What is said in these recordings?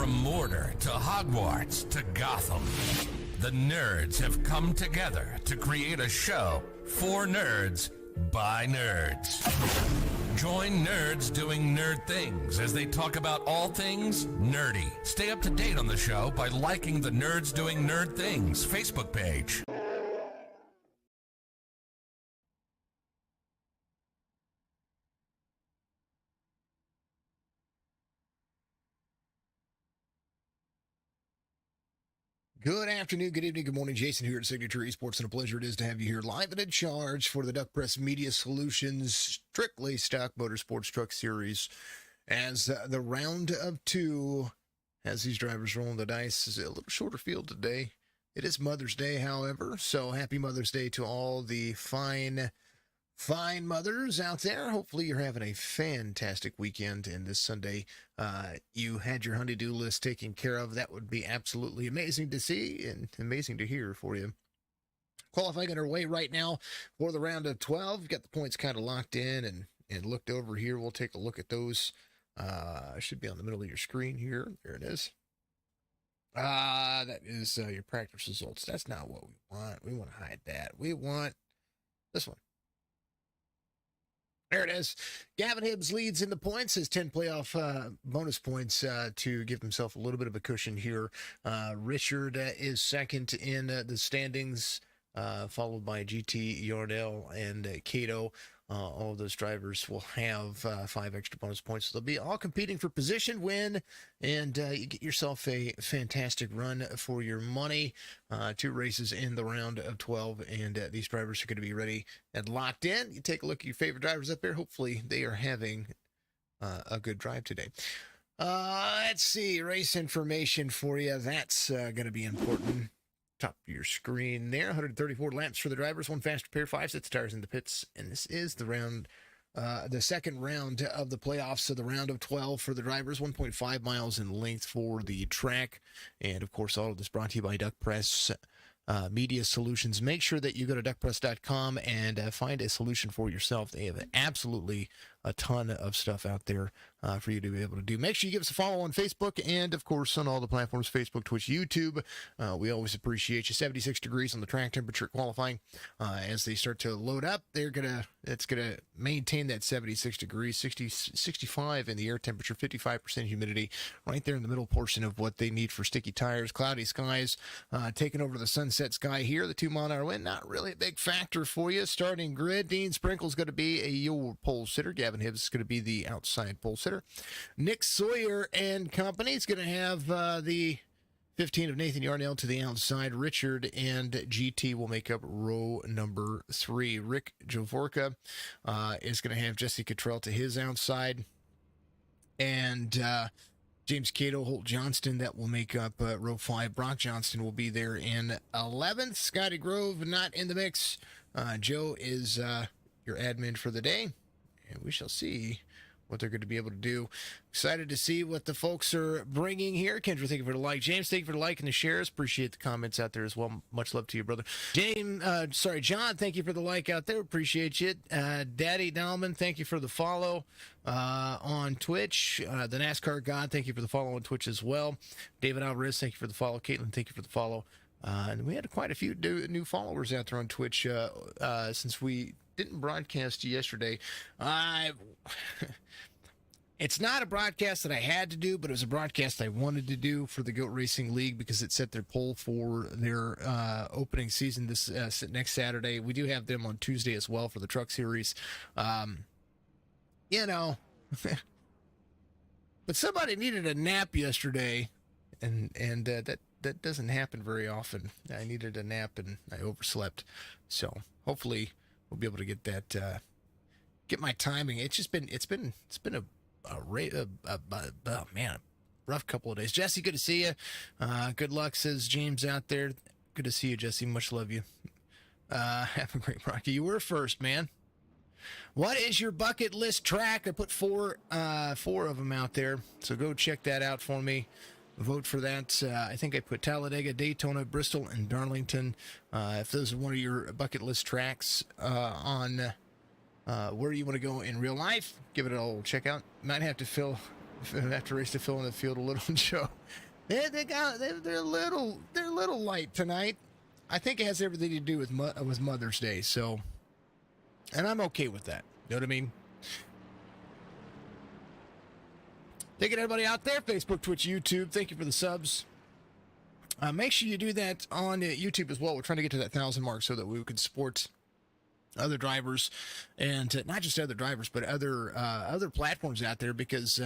From Mordor to Hogwarts to Gotham, the nerds have come together to create a show for nerds by nerds. Join nerds doing nerd things as they talk about all things nerdy. Stay up to date on the show by liking the Nerds Doing Nerd Things Facebook page. Good afternoon, good evening, good morning. Jason here at Signature Esports, and a pleasure it is to have you here live and in charge for the Duck Press Media Solutions Strictly Stock Motorsports Truck Series. As the round of two has these drivers rolling the dice, is a little shorter field today. It is Mother's Day, however, so happy Mother's Day to all the fine mothers out there. Hopefully you're having a fantastic weekend, and this Sunday you had your honey-do list taken care of. That would be absolutely amazing to see and amazing to hear for you. Qualifying underway right now for the round of 12. Got the points kind of locked in and looked over here. We'll take a look at those. Should be on the middle of your screen here. There it is. That is your practice results. That's not what we want. We want to hide that. We want this one. There it is. Gavin Hibbs leads in the points, his 10 playoff bonus points to give himself a little bit of a cushion here. Richard is second in the standings, followed by GT, Yarnell, and Cato. All of those drivers will have 5 extra bonus points. So they'll be all competing for position, win, and you get yourself a fantastic run for your money. 2 races in the round of 12, and these drivers are going to be ready and locked in. You take a look at your favorite drivers up there. Hopefully they are having a good drive today. Let's see, race information for you. That's going to be important. Top of your screen there, 134 laps for the drivers, 1 faster pair, 5 sets of tires in the pits, and this is the round, the second round of the playoffs, so the round of 12 for the drivers, 1.5 miles in length for the track, and of course all of this brought to you by Duck Press Media Solutions. Make sure that you go to duckpress.com and find a solution for yourself. They have absolutely a ton of stuff out there for you to be able to do. Make sure you give us a follow on Facebook and, of course, on all the platforms, Facebook, Twitch, YouTube. We always appreciate you. 76 degrees on the track temperature qualifying. As they start to load up, it's going to maintain that 76 degrees, 65 in the air temperature, 55% humidity, right there in the middle portion of what they need for sticky tires. Cloudy skies taking over the sunset sky here. The 2-mile-an-hour wind, not really a big factor for you. Starting grid, Dean Sprinkle's going to be your pole sitter. Gavin Hibbs is going to be the outside pole sitter. Nick Sawyer and company is going to have the 15 of Nathan Yarnell to the outside. Richard and GT will make up row number 3. Rick Javorka is going to have Jesse Cottrell to his outside. And James Cato, Holt Johnston, that will make up row 5. Brock Johnston will be there in 11th. Scotty Grove not in the mix. Joe is your admin for the day. And we shall see what they're going to be able to do. Excited to see what the folks are bringing here. Kendra, thank you for the like. James, thank you for the like and the shares. Appreciate the comments out there as well. Much love to you, brother. John, thank you for the like out there. Appreciate you. Daddy Dalman, thank you for the follow on Twitch. The NASCAR God, thank you for the follow on Twitch as well. David Alvarez, thank you for the follow. Caitlin, thank you for the follow. And we had quite a few new followers out there on Twitch since we didn't broadcast yesterday. It's not a broadcast that I had to do, but it was a broadcast I wanted to do for the Goat Racing League because it set their poll for their opening season this next Saturday. We do have them on Tuesday as well for the Truck Series. But somebody needed a nap yesterday, and that doesn't happen very often. I needed a nap and I overslept, so hopefully we'll be able to get that, get my timing. It's been a rough couple of days. Jesse, good to see you. Good luck, says James out there. Good to see you, Jesse. Much love you. Have a great Rocky. You were first, man. What is your bucket list track? I put four of them out there, so go check that out for me. Vote for that. I think I put Talladega, Daytona, Bristol, and Darlington. If those are one of your bucket list tracks on where you want to go in real life, give it a little check out. Might have to fill after race to fill in the field a little Joe. They're a little light tonight. I think it has everything to do with Mother's Day. So, and I'm okay with that. You know what I mean? Thank you to everybody out there, Facebook, Twitch, YouTube. Thank you for the subs. Make sure you do that on YouTube as well. We're trying to get to that 1,000 mark so that we can support other drivers, and not just other drivers, but other platforms out there, because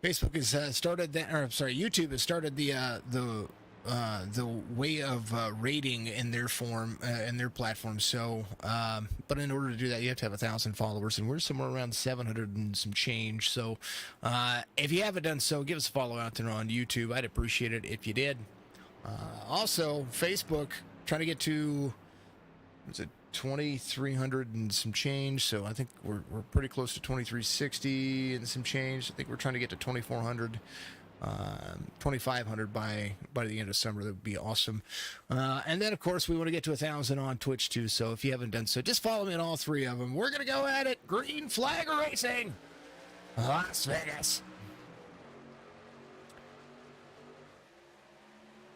Facebook has started that, or sorry, YouTube has started the way of rating in their form in their platform. So, but in order to do that, you have to have 1,000 followers, and we're somewhere around 700 and some change. So, if you haven't done so, give us a follow out there on YouTube. I'd appreciate it if you did. Also, Facebook, trying to get to, what's it, 2,300 and some change. So I think we're pretty close to 2,360 and some change. I think we're trying to get to 2,400. 2,500 by the end of summer. That would be awesome. And then, of course, we want to get to 1,000 on Twitch, too. So if you haven't done so, just follow me on all three of them. We're going to go at it. Green Flag Racing, Las Vegas.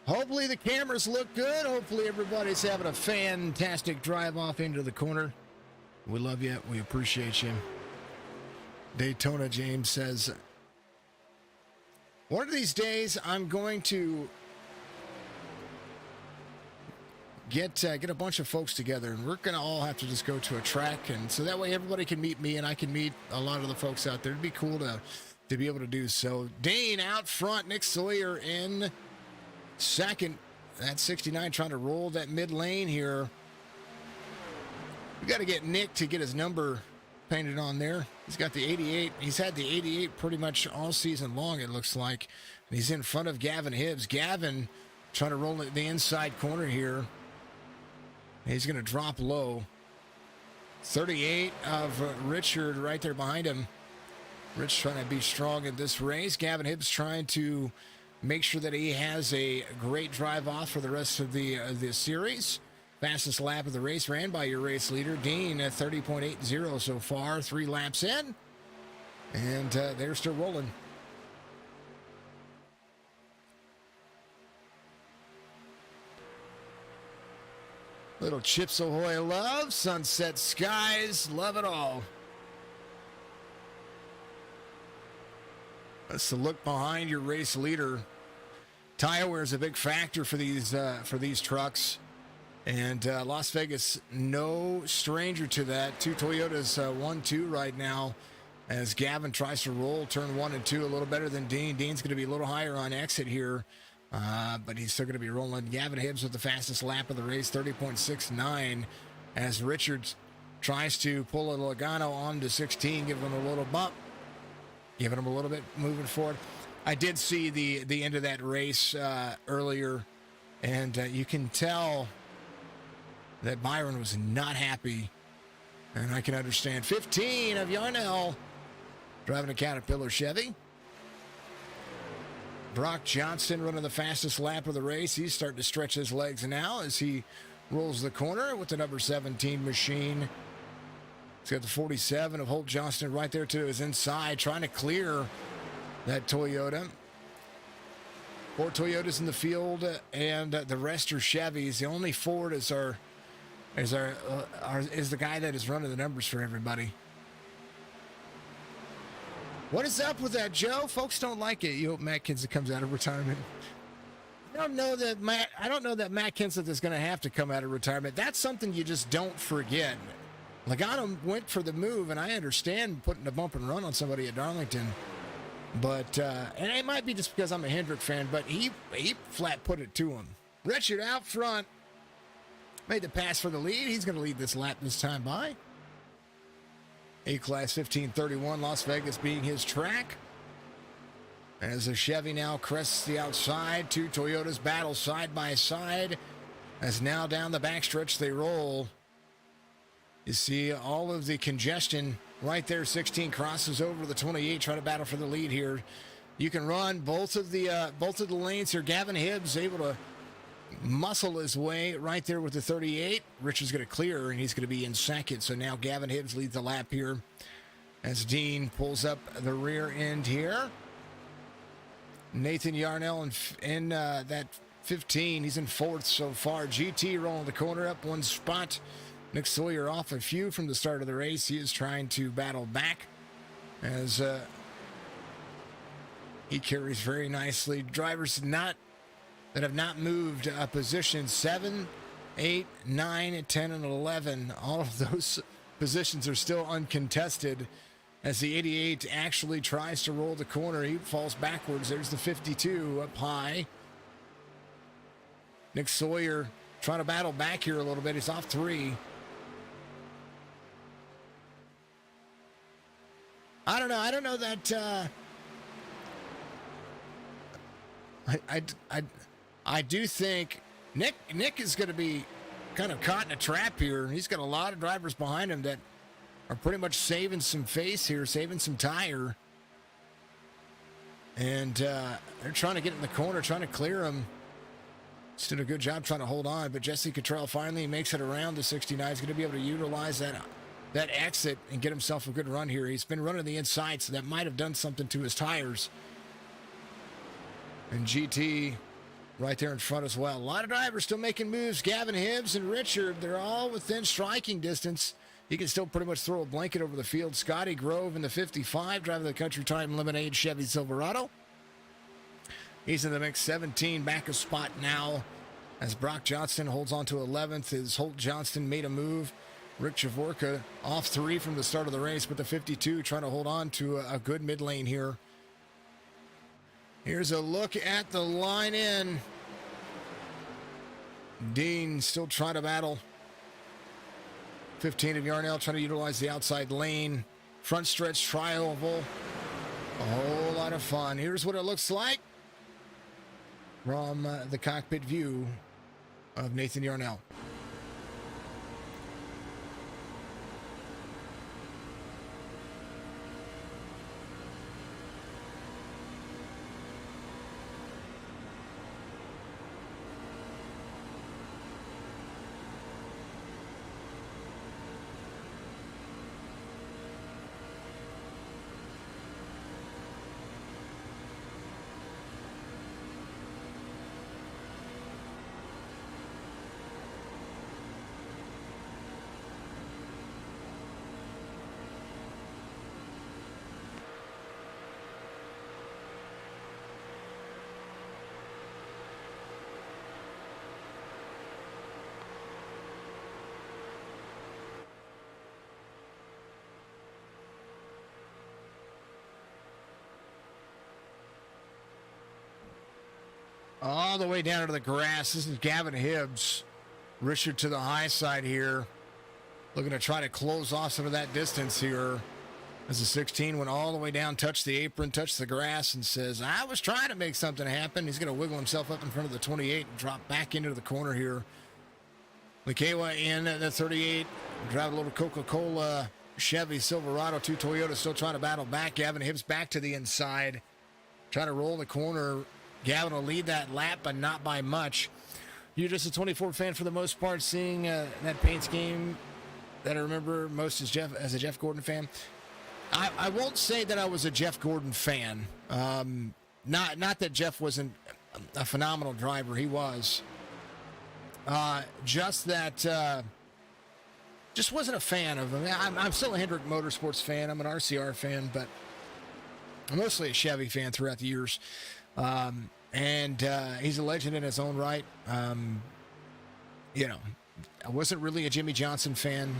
Hopefully the cameras look good. Hopefully everybody's having a fantastic drive off into the corner. We love you. We appreciate you. Daytona James says, one of these days, I'm going to get a bunch of folks together, and we're going to all have to just go to a track, and so that way everybody can meet me, and I can meet a lot of the folks out there. It'd be cool to be able to do so. Dane out front, Nick Sawyer in second. That 69 trying to roll that mid lane here. We got to get Nick to get his number painted on there. He's got the 88. He's had the 88 pretty much all season long, it looks like. And he's in front of Gavin Hibbs. Gavin trying to roll the inside corner here. He's going to drop low. 38 of Richard right there behind him. Rich trying to be strong in this race. Gavin Hibbs trying to make sure that he has a great drive off for the rest of the series. Fastest lap of the race ran by your race leader, Dean, at 30.80 so far, 3 laps in. And they're still rolling. Little Chips Ahoy love, sunset skies, love it all. That's the look behind your race leader. Tire wear is a big factor for these trucks. And Las Vegas, no stranger to that. 2 Toyotas, 1-2 right now, as Gavin tries to roll turn 1 and 2 a little better than Dean. Dean's going to be a little higher on exit here, but he's still going to be rolling. Gavin Hibbs with the fastest lap of the race, 30.69, as Richards tries to pull a Logano onto 16, giving him a little bump, giving him a little bit moving forward. I did see the end of that race earlier, and you can tell that Byron was not happy, and I can understand. 15 of Yarnell driving a Caterpillar Chevy. Brock Johnston running the fastest lap of the race. He's starting to stretch his legs now as he rolls the corner with the number 17 machine. He's got the 47 of Holt Johnston right there to his inside, trying to clear that Toyota. 4 Toyotas in the field, and the rest are Chevys. The only Ford is the guy that is running the numbers for everybody. What is up with that, Joe? Folks don't like it. You hope Matt Kenseth comes out of retirement. I don't know that Matt Kenseth is going to have to come out of retirement. That's something you just don't forget. Logano went for the move, and I understand putting a bump and run on somebody at Darlington. But, and it might be just because I'm a Hendrick fan, but he flat put it to him. Richard out front. Made the pass for the lead. He's going to lead this lap this time by. A-Class 1531, Las Vegas being his track. As the Chevy now crests the outside. 2 Toyotas battle side by side. As now down the backstretch they roll. You see all of the congestion right there. 16 crosses over the 28, trying to battle for the lead here. You can run both of the lanes here. Gavin Hibbs able to muscle his way right there with the 38. Richard's going to clear, and he's going to be in second. So now Gavin Hibbs leads the lap here as Dean pulls up the rear end here. Nathan Yarnell in that 15. He's in fourth so far. GT rolling the corner up one spot. Nick Sawyer off a few from the start of the race. He is trying to battle back as he carries very nicely. Drivers that have not moved position 7, 8, 9, 10, and 11. All of those positions are still uncontested as the 88 actually tries to roll the corner. He falls backwards. There's the 52 up high. Nick Sawyer trying to battle back here a little bit. He's off 3. I don't know that I do think Nick is going to be kind of caught in a trap here. He's got a lot of drivers behind him that are pretty much saving some face here, saving some tire. And they're trying to get in the corner, trying to clear him. He's did a good job trying to hold on, but Jesse Cottrell finally makes it around the 69. He's going to be able to utilize that exit and get himself a good run here. He's been running the inside, so that might have done something to his tires. And GT right there in front as well. A lot of drivers still making moves. Gavin Hibbs and Richard, they're all within striking distance. He can still pretty much throw a blanket over the field. Scotty Grove in the 55, driving the Country Time Lemonade Chevy Silverado. He's in the mix, 17, back a spot now as Brock Johnston holds on to 11th as Holt Johnston made a move. Rick Chavorka off 3 from the start of the race, but the 52 trying to hold on to a good mid lane here. Here's a look at the line in. Dean still trying to battle. 15 of Yarnell trying to utilize the outside lane. Front stretch tri-oval. A whole lot of fun. Here's what it looks like from the cockpit view of Nathan Yarnell. All the way down to the grass. This is Gavin Hibbs. Richard to the high side here. Looking to try to close off some of that distance here. As the 16 went all the way down, touched the apron, touched the grass, and says, I was trying to make something happen. He's going to wiggle himself up in front of the 28 and drop back into the corner here. Likewa in the 38. Drive a little Coca-Cola Chevy Silverado. 2 Toyota still trying to battle back. Gavin Hibbs back to the inside. Trying to roll the corner. Gavin will lead that lap, but not by much. You're just a 24 fan for the most part, seeing that paints game that I remember most as a Jeff Gordon fan. I won't say that I was a Jeff Gordon fan. Not that Jeff wasn't a phenomenal driver. He was. Just that just wasn't a fan of him. I'm still a Hendrick Motorsports fan. I'm an RCR fan, but I'm mostly a Chevy fan throughout the years. And he's a legend in his own right. I wasn't really a Jimmy Johnson fan.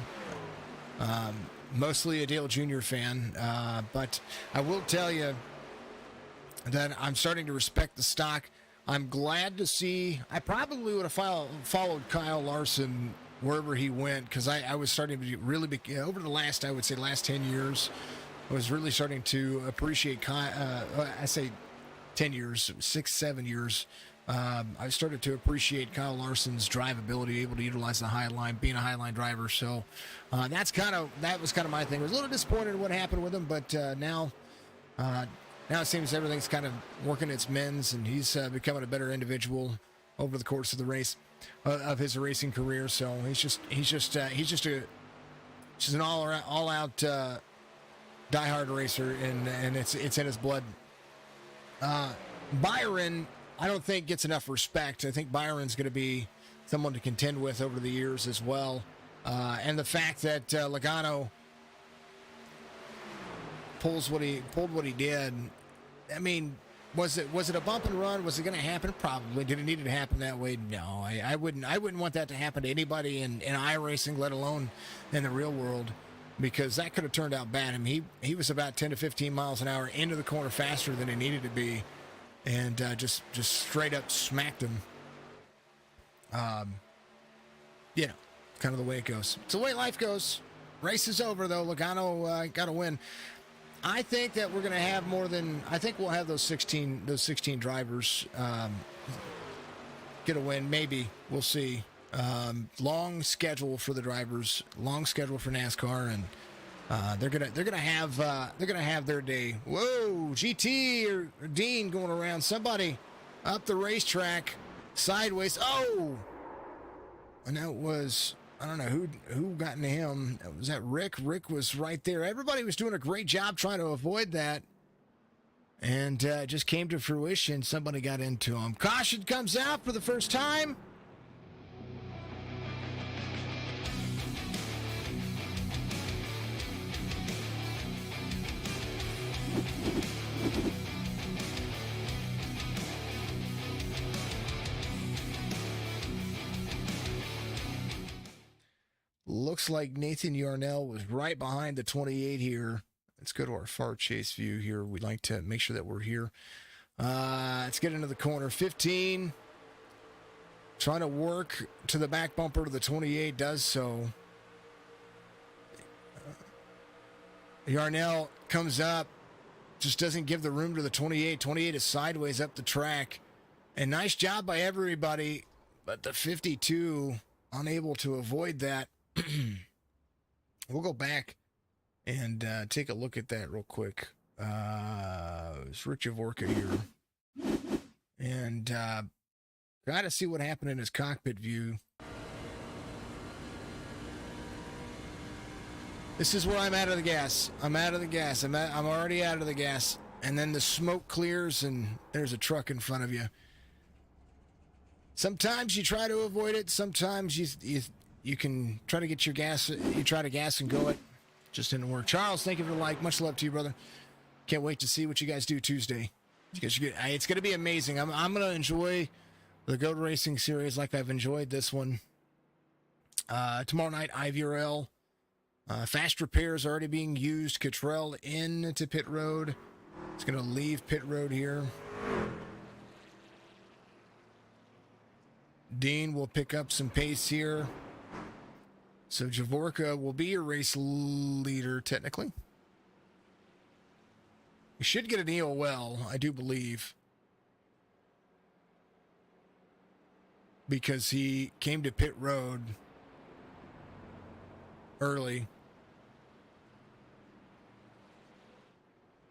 Mostly a Dale Jr. fan. But I will tell you that I'm starting to respect the stock. I'm glad to see. I probably would have followed Kyle Larson wherever he went, because I was starting to really be, over the last 10 years, I was really starting to appreciate Kyle. I say 10 years, 6-7 years, I started to appreciate Kyle Larson's drive ability, able to utilize the high line, being a high line driver. So that was kind of my thing. I was a little disappointed in what happened with him, but now it seems everything's kind of working its mends, and he's becoming a better individual over the course of the race of his racing career. So he's just an all out diehard racer, and it's in his blood. Byron, I don't think gets enough respect. I think Byron's going to be someone to contend with over the years as well. And the fact that Logano pulled what he did. I mean, was it a bump and run? Was it going to happen? Probably. Did it need to happen that way? No, I wouldn't want that to happen to anybody in iRacing, let alone in the real world, because that could have turned out bad. I mean, he was about 10 to 15 miles an hour into the corner faster than he needed to be, and just straight up smacked him. Kind of the way it goes. It's the way life goes. Race is over, though. Logano got to win. I think that we're going to have I think we'll have those 16 drivers get a win. Maybe. We'll see. Long schedule for the drivers, long schedule for NASCAR, and they're gonna have their day. Whoa, GT or Dean going around somebody up the racetrack sideways. Oh, and that was, I don't know who got into him. Was that Rick? Rick was right there. Everybody was doing a great job trying to avoid that. And it just came to fruition. Somebody got into him. Caution comes out for the first time. Looks like Nathan Yarnell was right behind the 28 here. Let's go to our far chase view here. We'd like to make sure that we're here. Let's get into the corner. 15. Trying to work to the back bumper to the 28. Does so. Yarnell comes up. Just doesn't give the room to the 28. 28 is sideways up the track. And nice job by everybody. But the 52 unable to avoid that. We'll go back and take a look at that real quick. It's Rick Javorka here. And got to see what happened in his cockpit view. This is where I'm out of the gas. I'm already out of the gas. And then the smoke clears and there's a truck in front of you. Sometimes you try to avoid it. Sometimes you can try to get your gas. You try to gas and go it. Just didn't work. Charles, thank you for the like. Much love to you, brother. Can't wait to see what you guys do Tuesday. It's going to be amazing. I'm going to enjoy the Goat Racing series like I've enjoyed this one. Tomorrow night, IVRL. Fast repairs already being used. Cottrell into pit road. It's going to leave pit road here. Dean will pick up some pace here. So Javorka will be your race leader, technically. You should get an EOL, I do believe. Because he came to pit road early.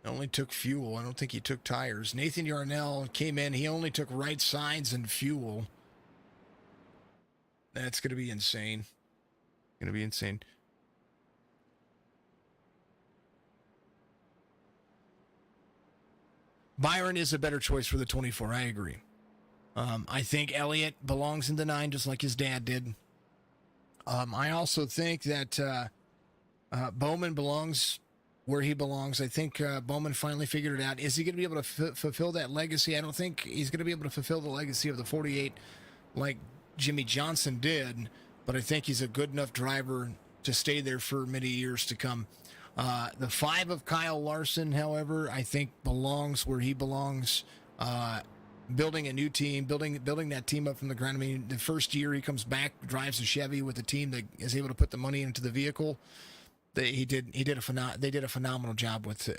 Only took fuel. I don't think he took tires. Nathan Yarnell came in. He only took right sides and fuel. That's going to be insane. Going to be insane. Byron is a better choice for the 24. I agree. I think Elliott belongs in the 9 just like his dad did. I also think that Bowman belongs where he belongs. I think Bowman finally figured it out. Is he going to be able to fulfill that legacy? I don't think he's going to be able to fulfill the legacy of the 48 like Jimmy Johnson did, but I think he's a good enough driver to stay there for many years to come. The 5 of Kyle Larson, however, I think belongs where he belongs. Building a new team, building that team up from the ground. I mean, the first year he comes back, drives a Chevy with a team that is able to put the money into the vehicle. They did a phenomenal job with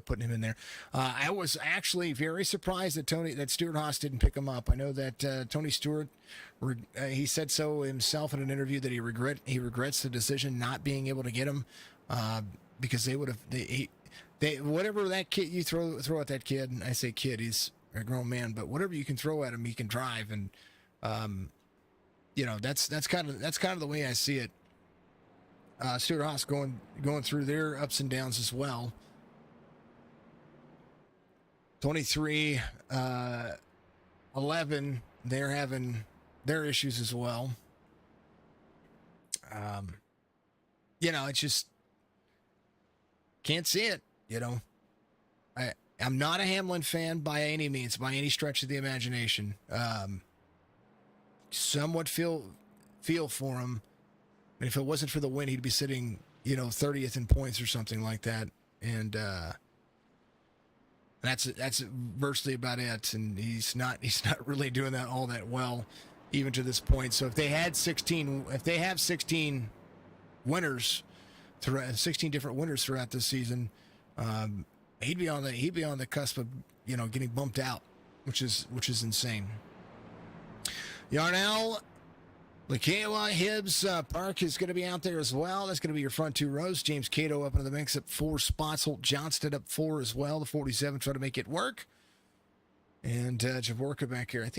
putting him in there. I was actually very surprised that Stuart Haas didn't pick him up. I know that Tony Stewart, he said so himself in an interview that he regrets the decision not being able to get him because they would have whatever that kid you throw at that kid. And I say kid, he's a grown man, but whatever you can throw at him, he can drive, and that's kind of the way I see it. Stuart Haas going through their ups and downs as well. 23, 11, they're having their issues as well. It's just can't see it. I'm not a Hamlin fan by any means, by any stretch of the imagination. Somewhat feel for him. And if it wasn't for the win, he'd be sitting, 30th in points or something like that. And that's virtually about it. And he's not really doing that all that well, even to this point. So if they have 16 winners, 16 different winners throughout this season, he'd be on the cusp of getting bumped out, which is insane. Yarnell, Lakawa, Hibbs, Park is going to be out there as well. That's going to be your front two rows. James Cato up into the mix up 4 spots. Holt Johnston up 4 as well. The 47 try to make it work. And Javorka back here. I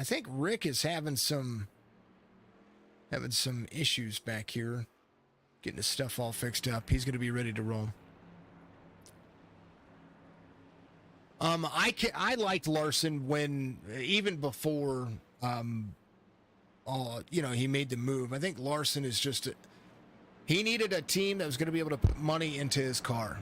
think Rick is having some issues back here, getting his stuff all fixed up. He's going to be ready to roll. I liked Larson when even before he made the move. I think Larson is he needed a team that was going to be able to put money into his car,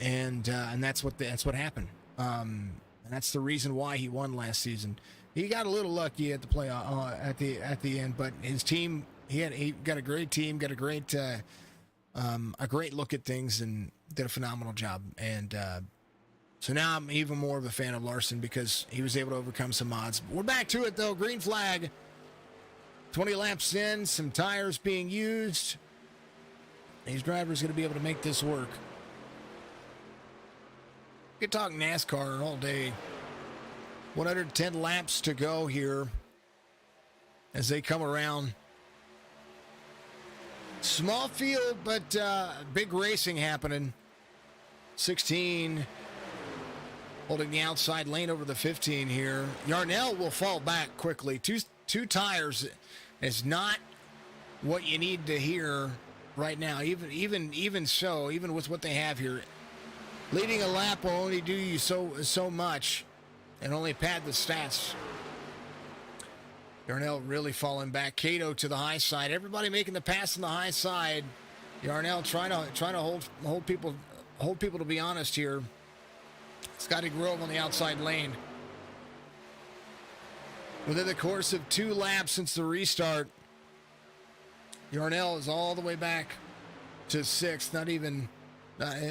and that's what happened. And that's the reason why he won last season. He got a little lucky at the play at the end, but his team he got a great team, got a great look at things, and did a phenomenal job. And so now I'm even more of a fan of Larson because he was able to overcome some odds. We're back to it though. Green flag. 20 laps in, some tires being used. These drivers going to be able to make this work. We could talk NASCAR all day. 110 laps to go here as they come around. Small field, but big racing happening. 16 holding the outside lane over the 15 here. Yarnell will fall back quickly. Two tires is not what you need to hear right now. Even so, even with what they have here, leading a lap will only do you so much, and only pad the stats. Yarnell really falling back. Cato to the high side. Everybody making the pass on the high side. Yarnell trying to hold people to be honest here. Scotty Grove on the outside lane. Within the course of 2 laps since the restart, Yarnell is all the way back to 6th,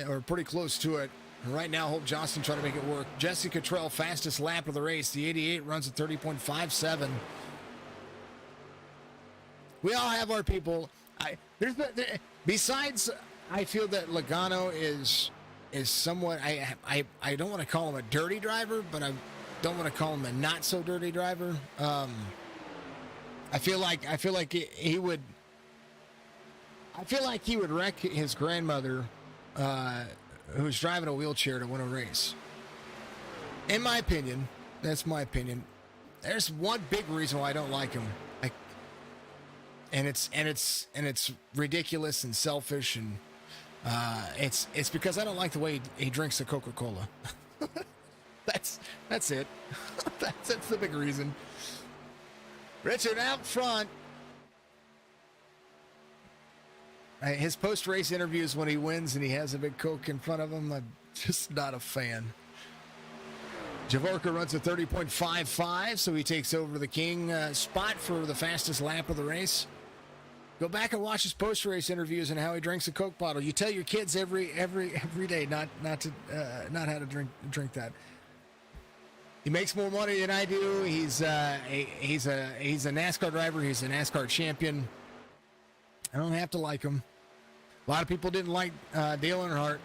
or pretty close to it. And right now, Hope Johnston trying to make it work. Jesse Cottrell, fastest lap of the race. The 88 runs at 30.57. We all have our people. Besides, I feel that Logano is somewhat. I don't want to call him a dirty driver, but I don't want to call him a not so dirty driver. I feel like he would. I feel like he would wreck his grandmother, who's driving a wheelchair to win a race. In my opinion, that's my opinion. There's one big reason why I don't like him, and it's ridiculous and selfish, and it's because I don't like the way he drinks the Coca-Cola. That's it. That's the big reason. Richard out front. His post-race interviews when he wins and he has a big Coke in front of him, I'm just not a fan. Javorka runs a 30.55, so he takes over the king spot for the fastest lap of the race. Go back and watch his post-race interviews and how he drinks a Coke bottle. You tell your kids every day not how to drink that. He makes more money than I do. He's a NASCAR driver. He's a NASCAR champion. I don't have to like him. A lot of people didn't like Dale Earnhardt.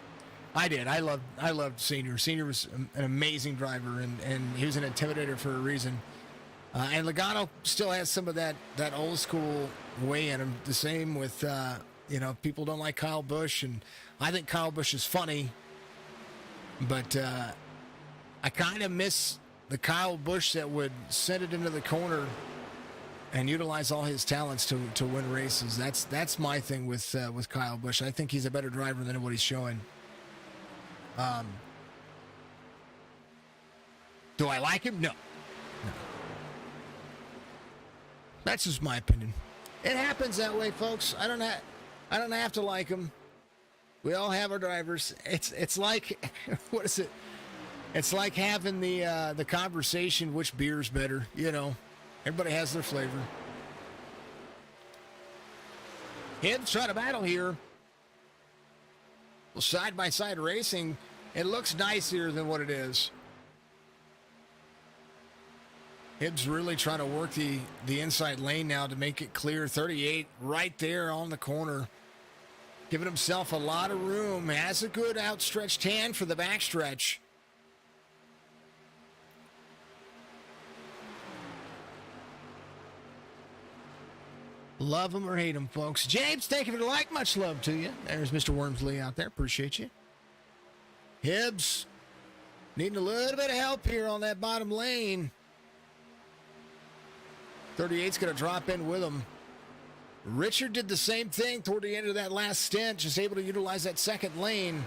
I did. I loved Senior. Senior was an amazing driver, and he was an intimidator for a reason. And Logano still has some of that old school way in him. The same with people don't like Kyle Busch, and I think Kyle Busch is funny, but I kind of miss the Kyle Busch that would send it into the corner and utilize all his talents to win races. That's my thing with Kyle Busch. I think he's a better driver than what he's showing. Do I like him? No. That's just my opinion. It happens that way, folks. I don't have to like him. We all have our drivers. It's like what is it? It's like having the conversation which beer's better. You know, everybody has their flavor. Hibbs trying to battle here. Well, side by side racing, it looks nicer than what it is. Hibbs really trying to work the inside lane now to make it clear. 38 right there on the corner. Giving himself a lot of room. Has a good outstretched hand for the backstretch. Love him or hate him, folks. James, thank you for the like. Much love to you. There's Mr. Wormsley out there. Appreciate you. Hibbs needing a little bit of help here on that bottom lane. 38's going to drop in with him. Richard did the same thing toward the end of that last stint, just able to utilize that second lane.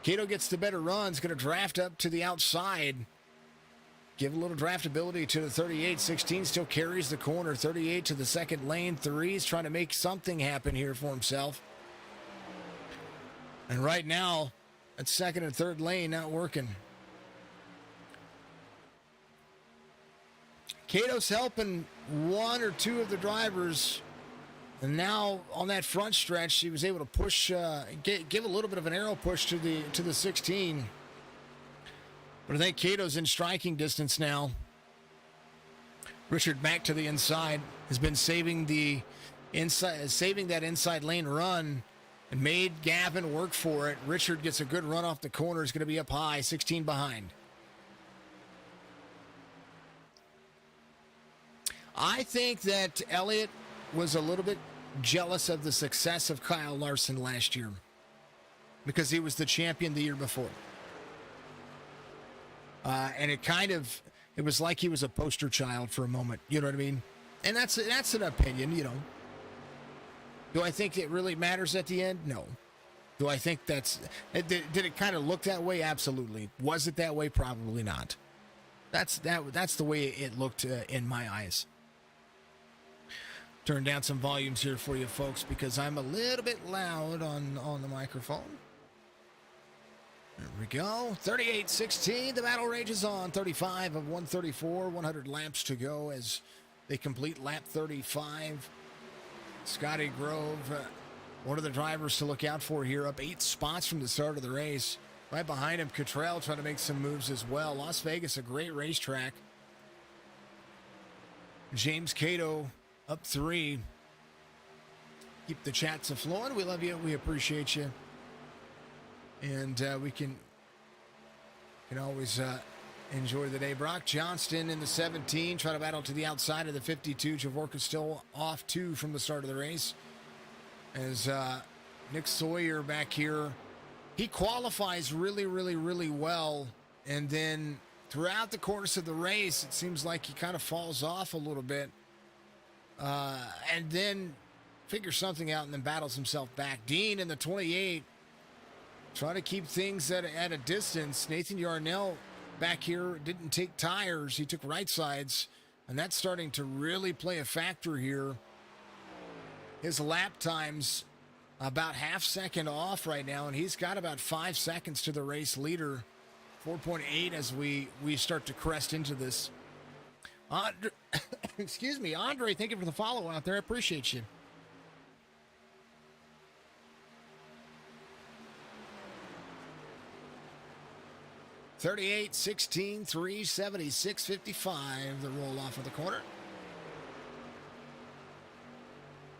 Cato gets the better runs, going to draft up to the outside. Give a little draftability to the 38. 16 still carries the corner. 38 to the second lane. 3's trying to make something happen here for himself. And right now, that second and third lane not working. Cato's helping one or two of the drivers, and now on that front stretch, he was able to push, give a little bit of an arrow push to the 16. But I think Cato's in striking distance now. Richard back to the inside has been saving that inside lane run, and made Gavin work for it. Richard gets a good run off the corner. Is going to be up high, 16 behind. I think that Elliott was a little bit jealous of the success of Kyle Larson last year because he was the champion the year before. And it was like he was a poster child for a moment. You know what I mean? And that's an opinion, you know. Do I think it really matters at the end? No. Do I think did it kind of look that way? Absolutely. Was it that way? Probably not. That's the way it looked in my eyes. Turn down some volumes here for you folks because I'm a little bit loud on the microphone. There we go. 38-16. The battle rages on. 35 of 134. 100 laps to go as they complete lap 35. Scotty Grove, one of the drivers to look out for here, up 8 spots from the start of the race. Right behind him, Cottrell trying to make some moves as well. Las Vegas, a great racetrack. James Cato up 3. Keep the chats flowing. We love you. We appreciate you. And we can always enjoy the day. Brock Johnston in the 17, trying to battle to the outside of the 52. Javorka still off 2 from the start of the race. As Nick Sawyer back here, he qualifies really, really, really well. And then throughout the course of the race, it seems like he kind of falls off a little bit. And then figures something out and then battles himself back. Dean in the 28. Trying to keep things at a distance. Nathan Yarnell back here didn't take tires. He took right sides, and that's starting to really play a factor here. His lap time's about half second off right now, and he's got about 5 seconds to the race leader. 4.8 as we start to crest into this. Excuse me, Andre, thank you for the follow out there. I appreciate you. (38-16, 376.55). The roll off of the corner.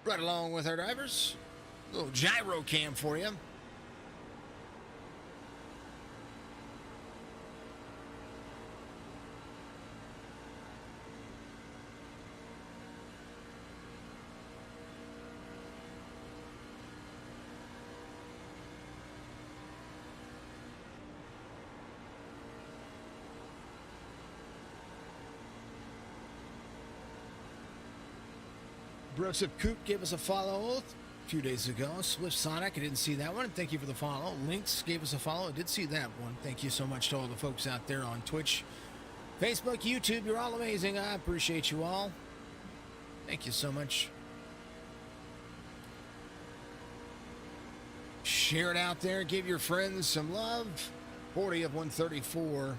Right along with our drivers. A little gyro cam for you. Broseph Coop gave us a follow a few days ago. Swift Sonic, I didn't see that one. Thank you for the follow. Lynx gave us a follow. I did see that one. Thank you so much to all the folks out there on Twitch, Facebook, YouTube. You're all amazing. I appreciate you all. Thank you so much. Share it out there. Give your friends some love. 40 of 134.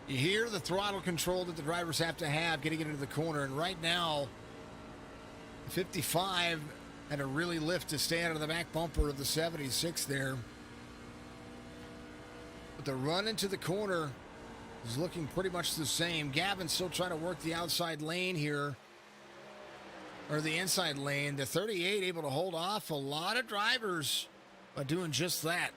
You hear the throttle control that the drivers have to have getting into the corner. And right now, 55 had to really lift to stay out of the back bumper of the 76 there. But the run into the corner is looking pretty much the same. Gavin's still trying to work the outside lane here, or the inside lane. The 38 able to hold off a lot of drivers by doing just that.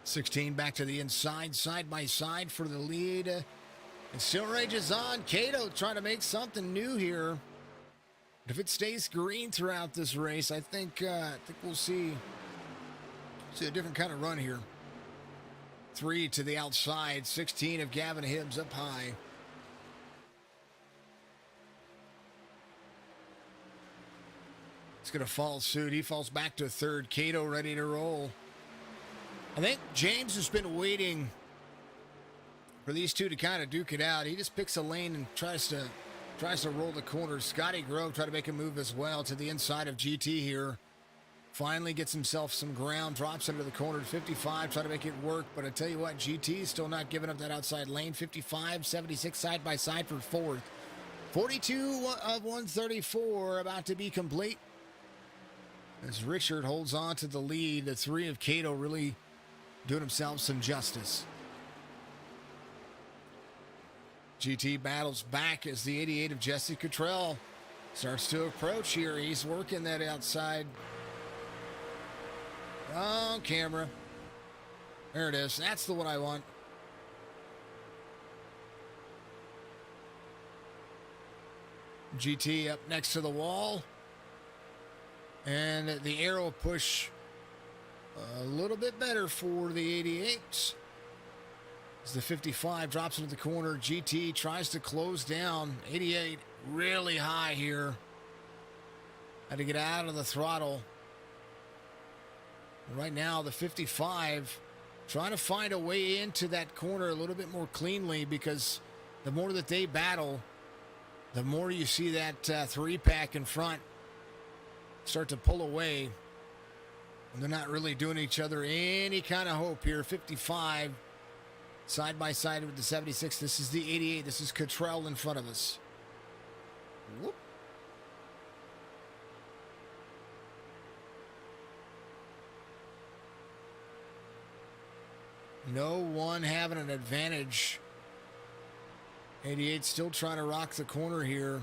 '16 back to the inside, side by side for the lead. And still rages on. Cato trying to make something new here. If it stays green throughout this race, I think we'll see a different kind of run here. 3 to the outside, 16 of Gavin Hibbs up high. It's going to fall suit. He falls back to third. Cato ready to roll. I think James has been waiting for these two to kind of duke it out. He just picks a lane and tries to roll the corner. Scotty Grove try to make a move as well to the inside of GT here. Finally gets himself some ground, drops into the corner. 55, try to make it work, but I tell you what, GT still not giving up that outside lane. 55, 76 side by side for fourth. 42 of 134 about to be complete. As Richard holds on to the lead, the 3 of Cato really doing himself some justice. GT battles back as the 88 of Jesse Cottrell starts to approach here. He's working that outside. Oh, camera. There it is. That's the one I want. GT up next to the wall. And the arrow push a little bit better for the 88s. As the 55 drops into the corner, GT tries to close down. 88 really high here. Had to get out of the throttle. Right now, the 55 trying to find a way into that corner a little bit more cleanly, because the more that they battle, the more you see that 3-pack in front start to pull away. And they're not really doing each other any kind of hope here. 55 side by side with the 76. This is the 88. This is Cottrell in front of us. Whoop. No one having an advantage. 88 still trying to rock the corner here.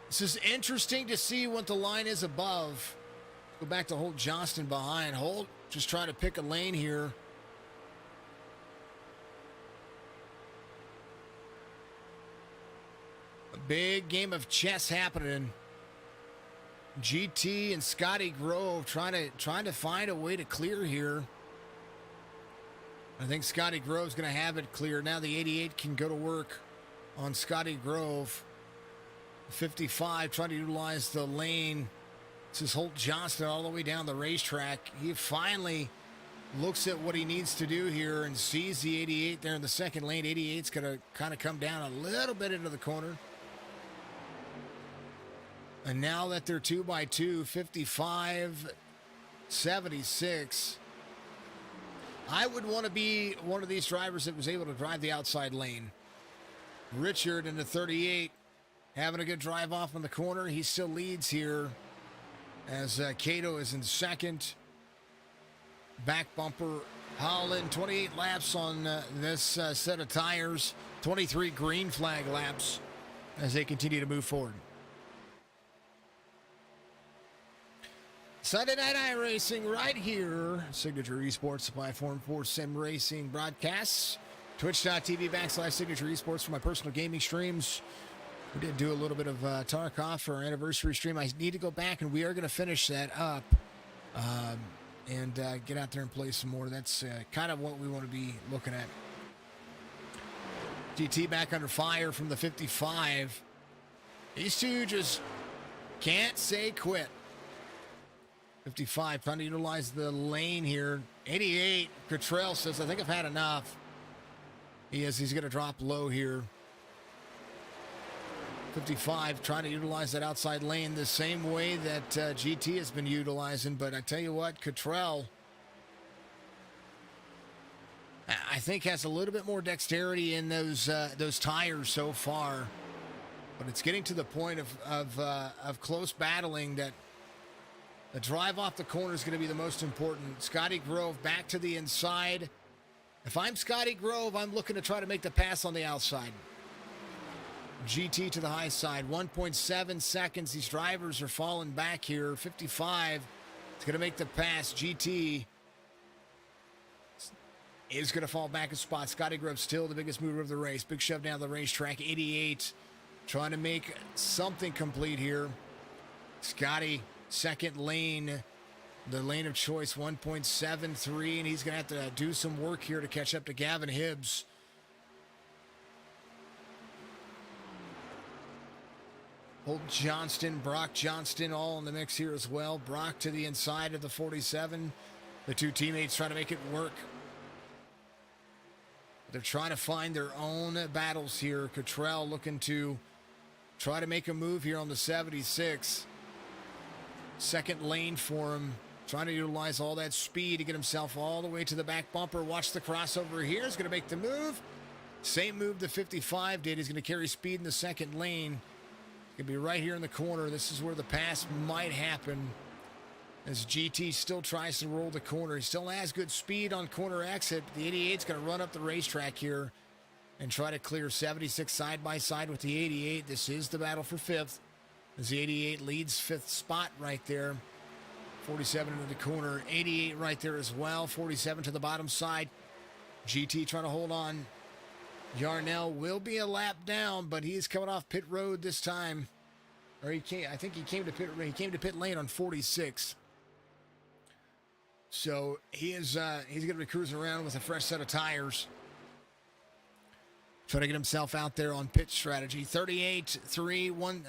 This is interesting to see what the line is above. Go back to Holt Johnston behind. Holt just trying to pick a lane here. A big game of chess happening. GT and Scotty Grove trying to find a way to clear here. I think Scotty Grove's going to have it clear. Now the 88 can go to work on Scotty Grove. 55 trying to utilize the lane. This is Holt Johnston all the way down the racetrack. He finally looks at what he needs to do here and sees the 88 there in the second lane. 88's going to kind of come down a little bit into the corner. And now that they're 2x2, 55, 76. I would want to be one of these drivers that was able to drive the outside lane. Richard in the 38. Having a good drive off in the corner. He still leads here as Cato is in second. Back bumper Holland. 28 laps on this set of tires. 23 green flag laps as they continue to move forward. Sunday Night iRacing right here. Signature Esports platform for sim racing broadcasts. Twitch.tv/Signature Esports for my personal gaming streams. We did do a little bit of Tarkov for our anniversary stream. I need to go back, and we are going to finish that up and get out there and play some more. That's kind of what we want to be looking at. GT back under fire from the 55. These two just can't say quit. 55 trying to utilize the lane here. 88, Cottrell says, I think I've had enough. He's going to drop low here. 55 trying to utilize that outside lane the same way that GT has been utilizing. But I tell you what, Cottrell, I think, has a little bit more dexterity in those tires so far. But it's getting to the point of close battling that the drive off the corner is going to be the most important. Scotty Grove back to the inside. If I'm Scotty Grove, I'm looking to try to make the pass on the outside. GT to the high side, 1.7 seconds. These drivers are falling back here. 55 is going to make the pass. GT is going to fall back a spot. Scotty Grove still the biggest mover of the race. Big shove down the racetrack. 88 trying to make something complete here. Scotty, second lane, the lane of choice, 1.73, and he's going to have to do some work here to catch up to Gavin Hibbs. Holt Johnston, Brock Johnston, all in the mix here as well. Brock to the inside of the 47. The two teammates trying to make it work. They're trying to find their own battles here. Cottrell looking to try to make a move here on the 76. Second lane for him. Trying to utilize all that speed to get himself all the way to the back bumper. Watch the crossover here. He's going to make the move. Same move the 55 did. He's going to carry speed in the second lane. Going to be right here in the corner. This is where the pass might happen as GT still tries to roll the corner. He still has good speed on corner exit. But the 88 is going to run up the racetrack here and try to clear 76 side by side with the 88. This is the battle for fifth as the 88 leads fifth spot right there. 47 into the corner. 88 right there as well. 47 to the bottom side. GT trying to hold on. Yarnell will be a lap down, but he's coming off pit road this time. Or I think he came to pit lane on 46. So he's going to be cruising around with a fresh set of tires. Trying to get himself out there on pit strategy. 38, 3, 1,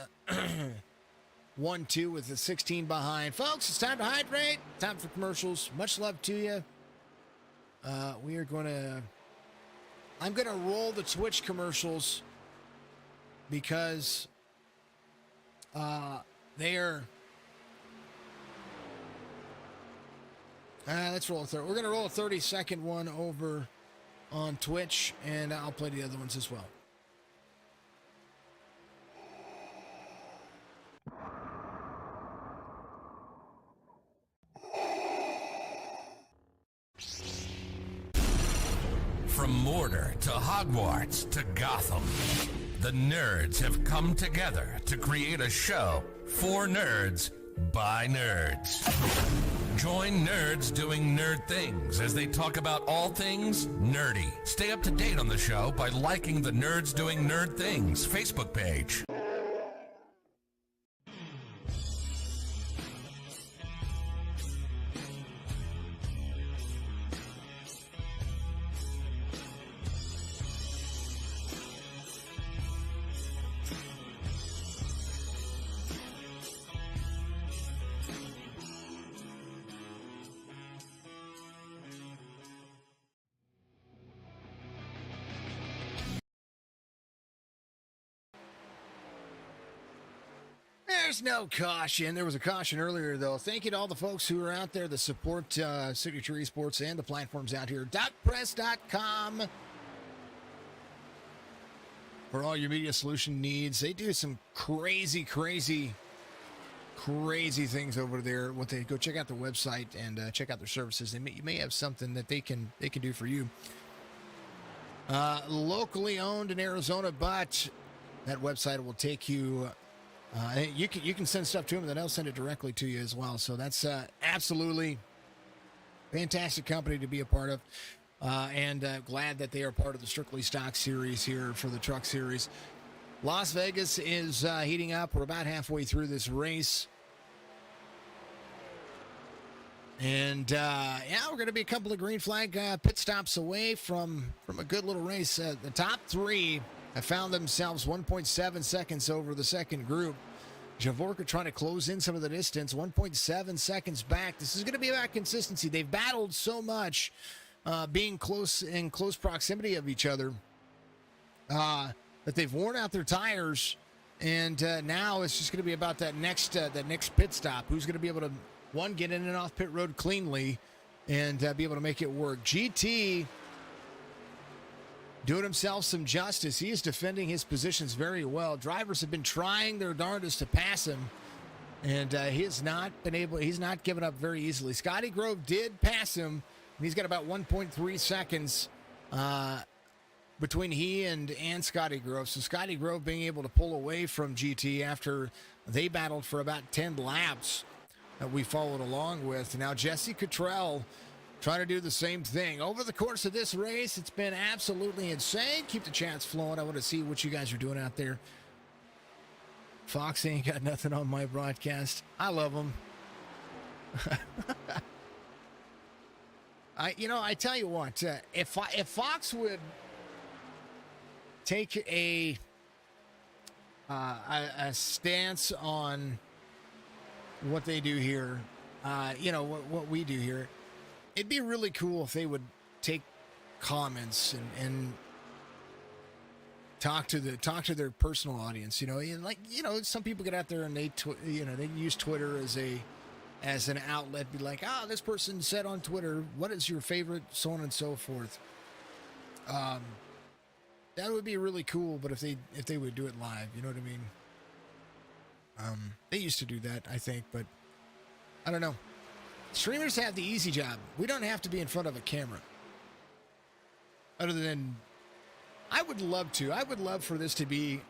1, 2 with the 16 behind. Folks, it's time to hydrate. Time for commercials. Much love to you. I'm going to roll the Twitch commercials because they are... let's roll a third. We're going to roll a 30-second one over on Twitch, and I'll play the other ones as well. From Mortar to Hogwarts to Gotham, the nerds have come together to create a show for nerds by nerds. Join nerds doing nerd things as they talk about all things nerdy. Stay up to date on the show by liking the Nerds Doing Nerd Things Facebook page. There's no caution. There was a caution earlier, though. Thank you to all the folks who are out there that support Signature Esports and the platforms out here. DuckPress.com for all your media solution needs. They do some crazy things over there. Go check out their website and check out their services. You may have something that they can do for you. Locally owned in Arizona, but that website will take you. You can send stuff to them, then they'll send it directly to you as well. So that's absolutely fantastic company to be a part of, and glad that they are part of the Strictly Stock series here for the Truck Series. Las Vegas is heating up. We're about halfway through this race. And, we're going to be a couple of green flag pit stops away from a good little race. The top three have found themselves 1.7 seconds over the second group. Javorka trying to close in some of the distance, 1.7 seconds back. This is going to be about consistency. They've battled so much, being in close proximity of each other, that they've worn out their tires. And now it's just going to be about that next pit stop. Who's going to be able to, one, get in and off pit road cleanly and be able to make it work. GT doing himself some justice. He is defending his positions very well. Drivers have been trying their darndest to pass him, and he's not given up very easily. Scotty Grove did pass him, and he's got about 1.3 seconds between he and Scotty Grove. So Scotty Grove being able to pull away from GT after they battled for about 10 laps that we followed along with. Now Jesse Cottrell trying to do the same thing. Over the course of this race, it's been absolutely insane. Keep the chats flowing. I want to see what you guys are doing out there. Fox ain't got nothing on my broadcast. I love him. I tell you what, if Fox would take a stance on what they do here, what we do here, it'd be really cool if they would take comments and talk to their personal audience. Some people get out there and they use Twitter as an outlet. Be like, this person said on Twitter, what is your favorite, so on and so forth. That would be really cool. But if they would do it live, you know what I mean? They used to do that, I think, but I don't know. Streamers have the easy job. We don't have to be in front of a camera. Other than, I would love for this to be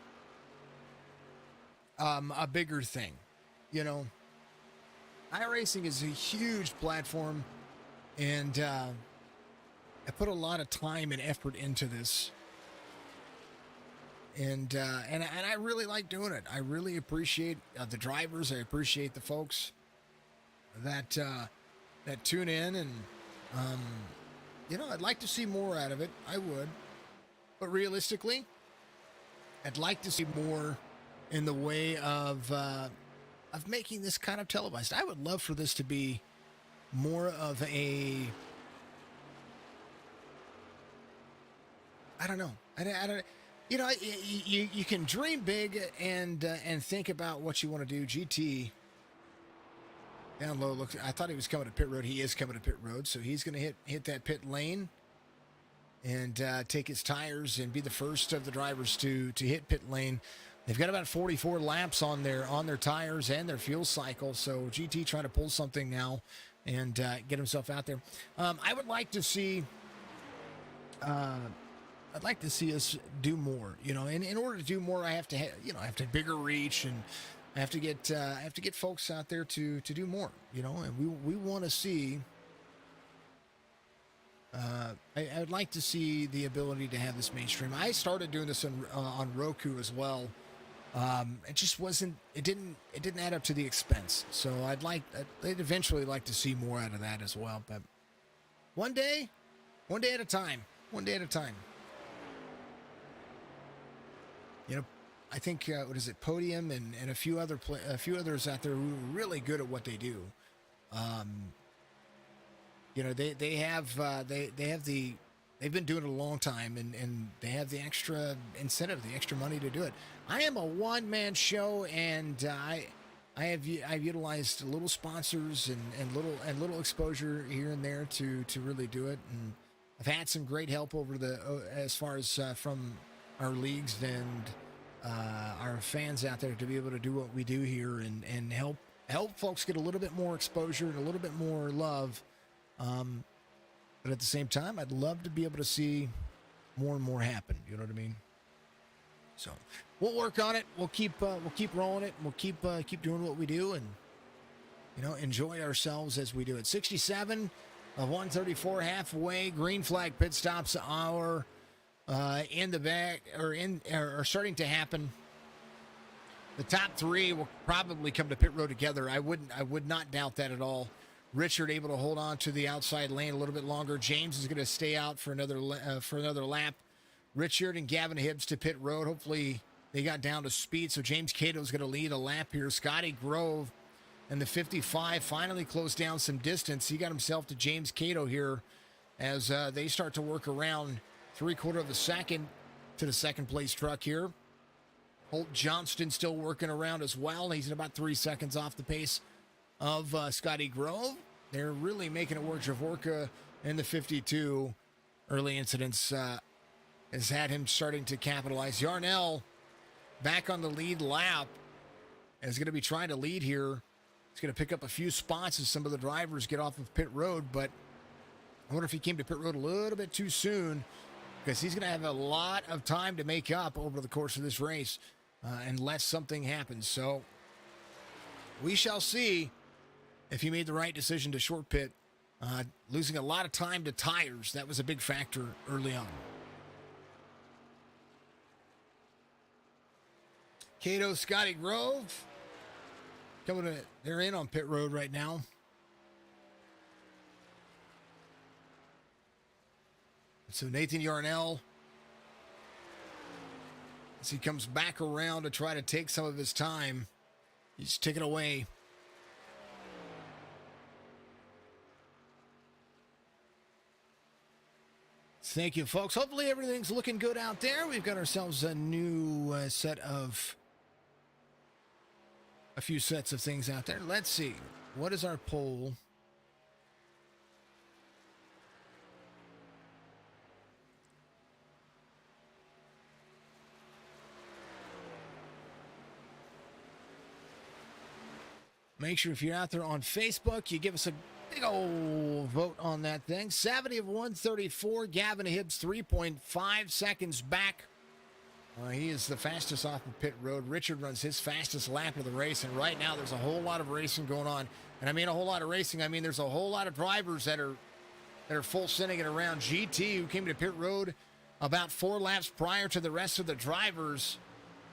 a bigger thing. iRacing is a huge platform, and I put a lot of time and effort into this. And I really like doing it. I really appreciate the drivers. I appreciate the folks that tune in, and I'd like to see more out of it. I would, but realistically, I'd like to see more in the way of making this kind of televised. I would love for this to be more of a, I don't know. I don't. You can dream big and think about what you want to do. GT down low. Look, I thought he was coming to pit road. He is coming to pit road, so he's going to hit that pit lane and take his tires and be the first of the drivers to hit pit lane. They've got about 44 laps on their tires and their fuel cycle. So GT trying to pull something now and get himself out there. I would like to see. I'd like to see us do more. In order to do more, I have to have bigger reach, and I have to get folks out there to do more. And we want to see. I'd like to see the ability to have this mainstream. I started doing this on Roku as well. It just wasn't. It didn't add up to the expense. So I'd eventually like to see more out of that as well. But one day at a time. One day at a time. I think Podium and a few others out there who are really good at what they do. They've been doing it a long time, and they have the extra incentive, the extra money to do it. I am a one-man show, and I've utilized little sponsors and little exposure here and there to really do it, and I've had some great help as far as from our leagues and our fans out there to be able to do what we do here and help folks get a little bit more exposure and a little bit more love. But at the same time, I'd love to be able to see more and more happen. You know what I mean? So we'll work on it. We'll keep rolling it. And we'll keep doing what we do, and enjoy ourselves as we do it. 67 of 134 halfway. Green flag pit stops are in the back or starting to happen. The top three will probably come to pit road together. I would not doubt that at all. Richard able to hold on to the outside lane a little bit longer. James is going to stay out for another lap. Richard and Gavin Hibbs to pit road. Hopefully they got down to speed. So James Cato is going to lead a lap here. Scotty Grove and the 55 finally closed down some distance. He got himself to James Cato here as they start to work around 3/4 of a second to the second place truck here. Holt Johnston still working around as well. He's at about 3 seconds off the pace of Scotty Grove. They're really making it work. Javorka in the 52 early incidents has had him starting to capitalize. Yarnell back on the lead lap and is going to be trying to lead here. He's going to pick up a few spots as some of the drivers get off of pit road, but I wonder if he came to pit road a little bit too soon because he's going to have a lot of time to make up over the course of this race unless something happens. So we shall see if he made the right decision to short pit. Losing a lot of time to tires, that was a big factor early on. Cato, Scotty Grove, they're in on pit road right now. So Nathan Yarnell, as he comes back around to try to take some of his time, he's taken away. Thank you, folks. Hopefully everything's looking good out there. We've got ourselves a new a few sets of things out there. Let's see. What is our poll? Make sure if you're out there on Facebook, you give us a big old vote on that thing. 70 of 134. Gavin Hibbs 3.5 seconds back. He is the fastest off of pit road. Richard runs his fastest lap of the race, and right now there's a whole lot of racing going on. And I mean a whole lot of racing. I mean there's a whole lot of drivers that are full sending it around. GT, who came to pit road about 4 laps prior to the rest of the drivers,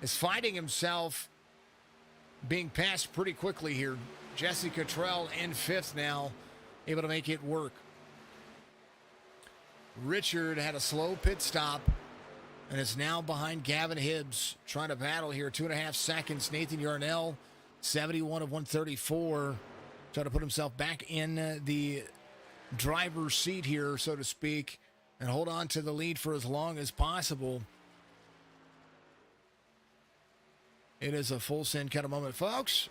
is finding himself being passed pretty quickly here. Jesse Cottrell in 5th now, able to make it work. Richard had a slow pit stop and is now behind Gavin Hibbs, trying to battle here. 2.5 seconds. Nathan Yarnell, 71 of 134, trying to put himself back in the driver's seat here, so to speak, and hold on to the lead for as long as possible. It is a full send kind of moment, folks.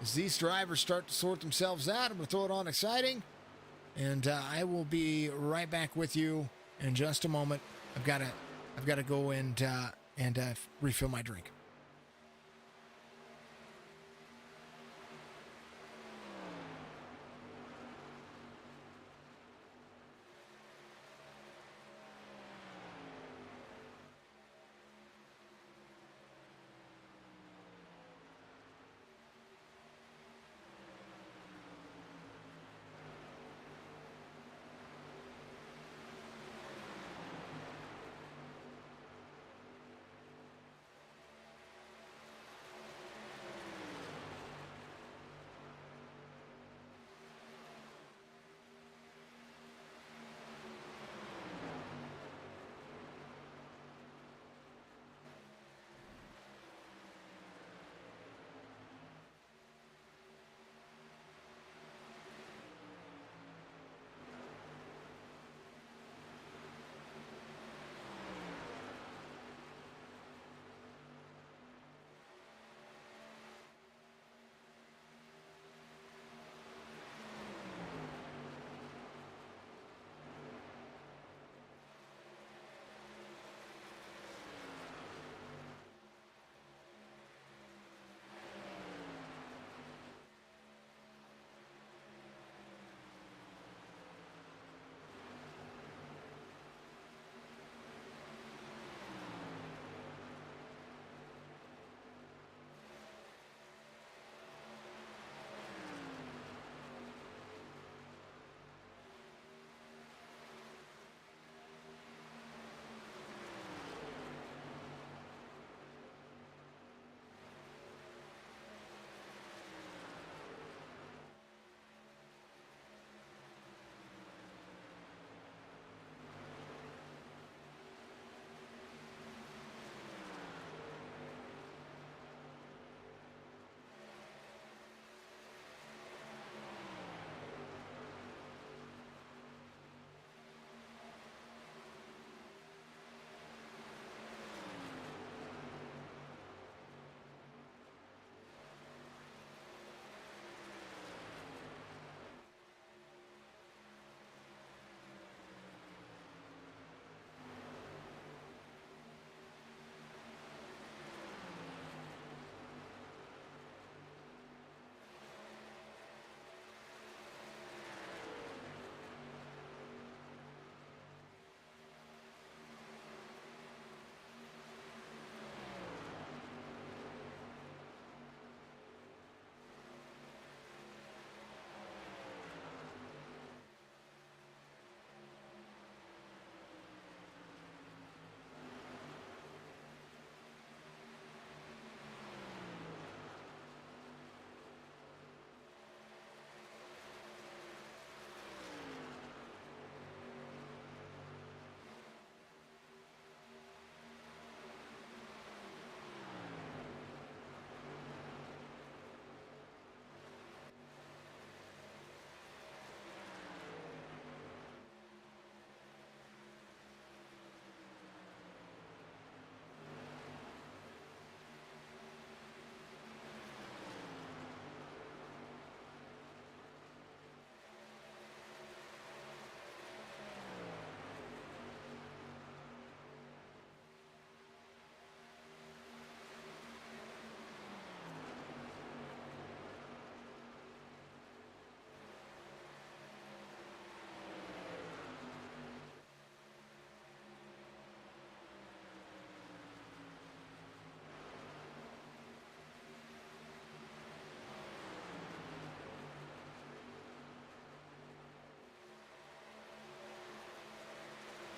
As these drivers start to sort themselves out, I'm going to throw it on exciting. And I will be right back with you in just a moment. I've got to go and refill my drink.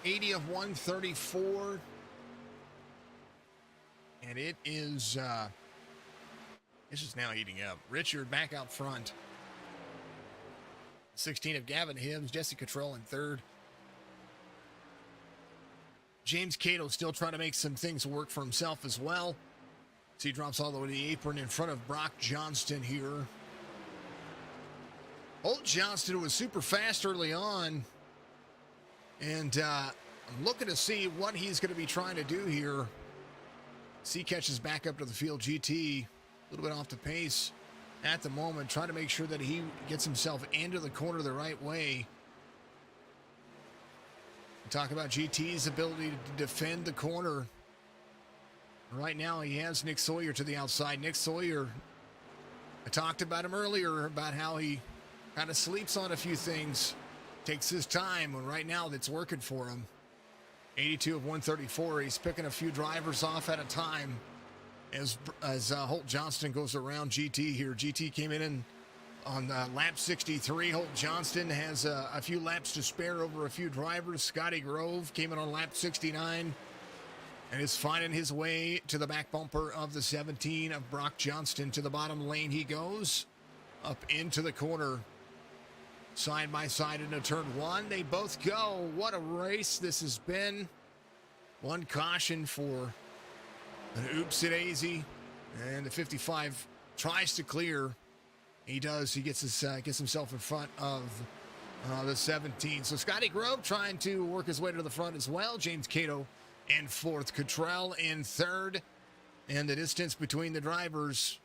80 of 134. And it is, it's just now heating up. Richard back out front. 16 of Gavin Hibbs, Jesse Cottrell in third. James Cato still trying to make some things work for himself as well. So he drops all the way to the apron in front of Brock Johnston here. Holt Johnston was super fast early on. And I'm looking to see what he's going to be trying to do here. C catches back up to the field. GT a little bit off the pace at the moment, trying to make sure that he gets himself into the corner the right way. We talk about GT's ability to defend the corner. Right now he has Nick Sawyer to the outside. Nick Sawyer, I talked about him earlier, about how he kind of sleeps on a few things, takes his time, and right now that's working for him. 82 of 134. He's picking a few drivers off at a time as Holt Johnston goes around GT here. GT came in on lap 63. Holt Johnston has a few laps to spare over a few drivers. Scotty Grove came in on lap 69 and is finding his way to the back bumper of the 17 of Brock Johnston. To the bottom lane he goes, up into the corner. Side by side into turn one. They both go. What a race this has been. One caution for an oopsie-daisy. And the 55 tries to clear. He does. He gets himself in front of the 17. So Scotty Grove trying to work his way to the front as well. James Cato in fourth. Cottrell in third. And the distance between the drivers,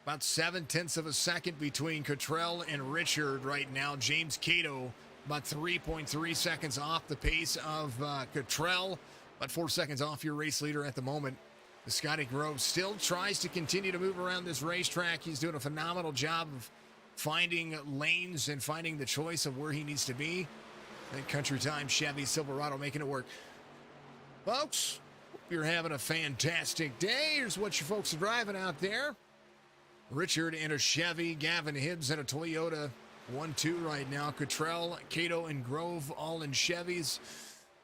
about 0.7 of a second between Cottrell and Richard right now. James Cato about 3.3 seconds off the pace of Cottrell, about 4 seconds off your race leader at the moment. Scotty Grove still tries to continue to move around this racetrack. He's doing a phenomenal job of finding lanes and finding the choice of where he needs to be. And Country Time Chevy Silverado making it work. Folks, hope you're having a fantastic day. Here's what you folks are driving out there. Richard in a Chevy, Gavin Hibbs in a Toyota 1-2 right now. Cottrell, Cato, and Grove all in Chevys.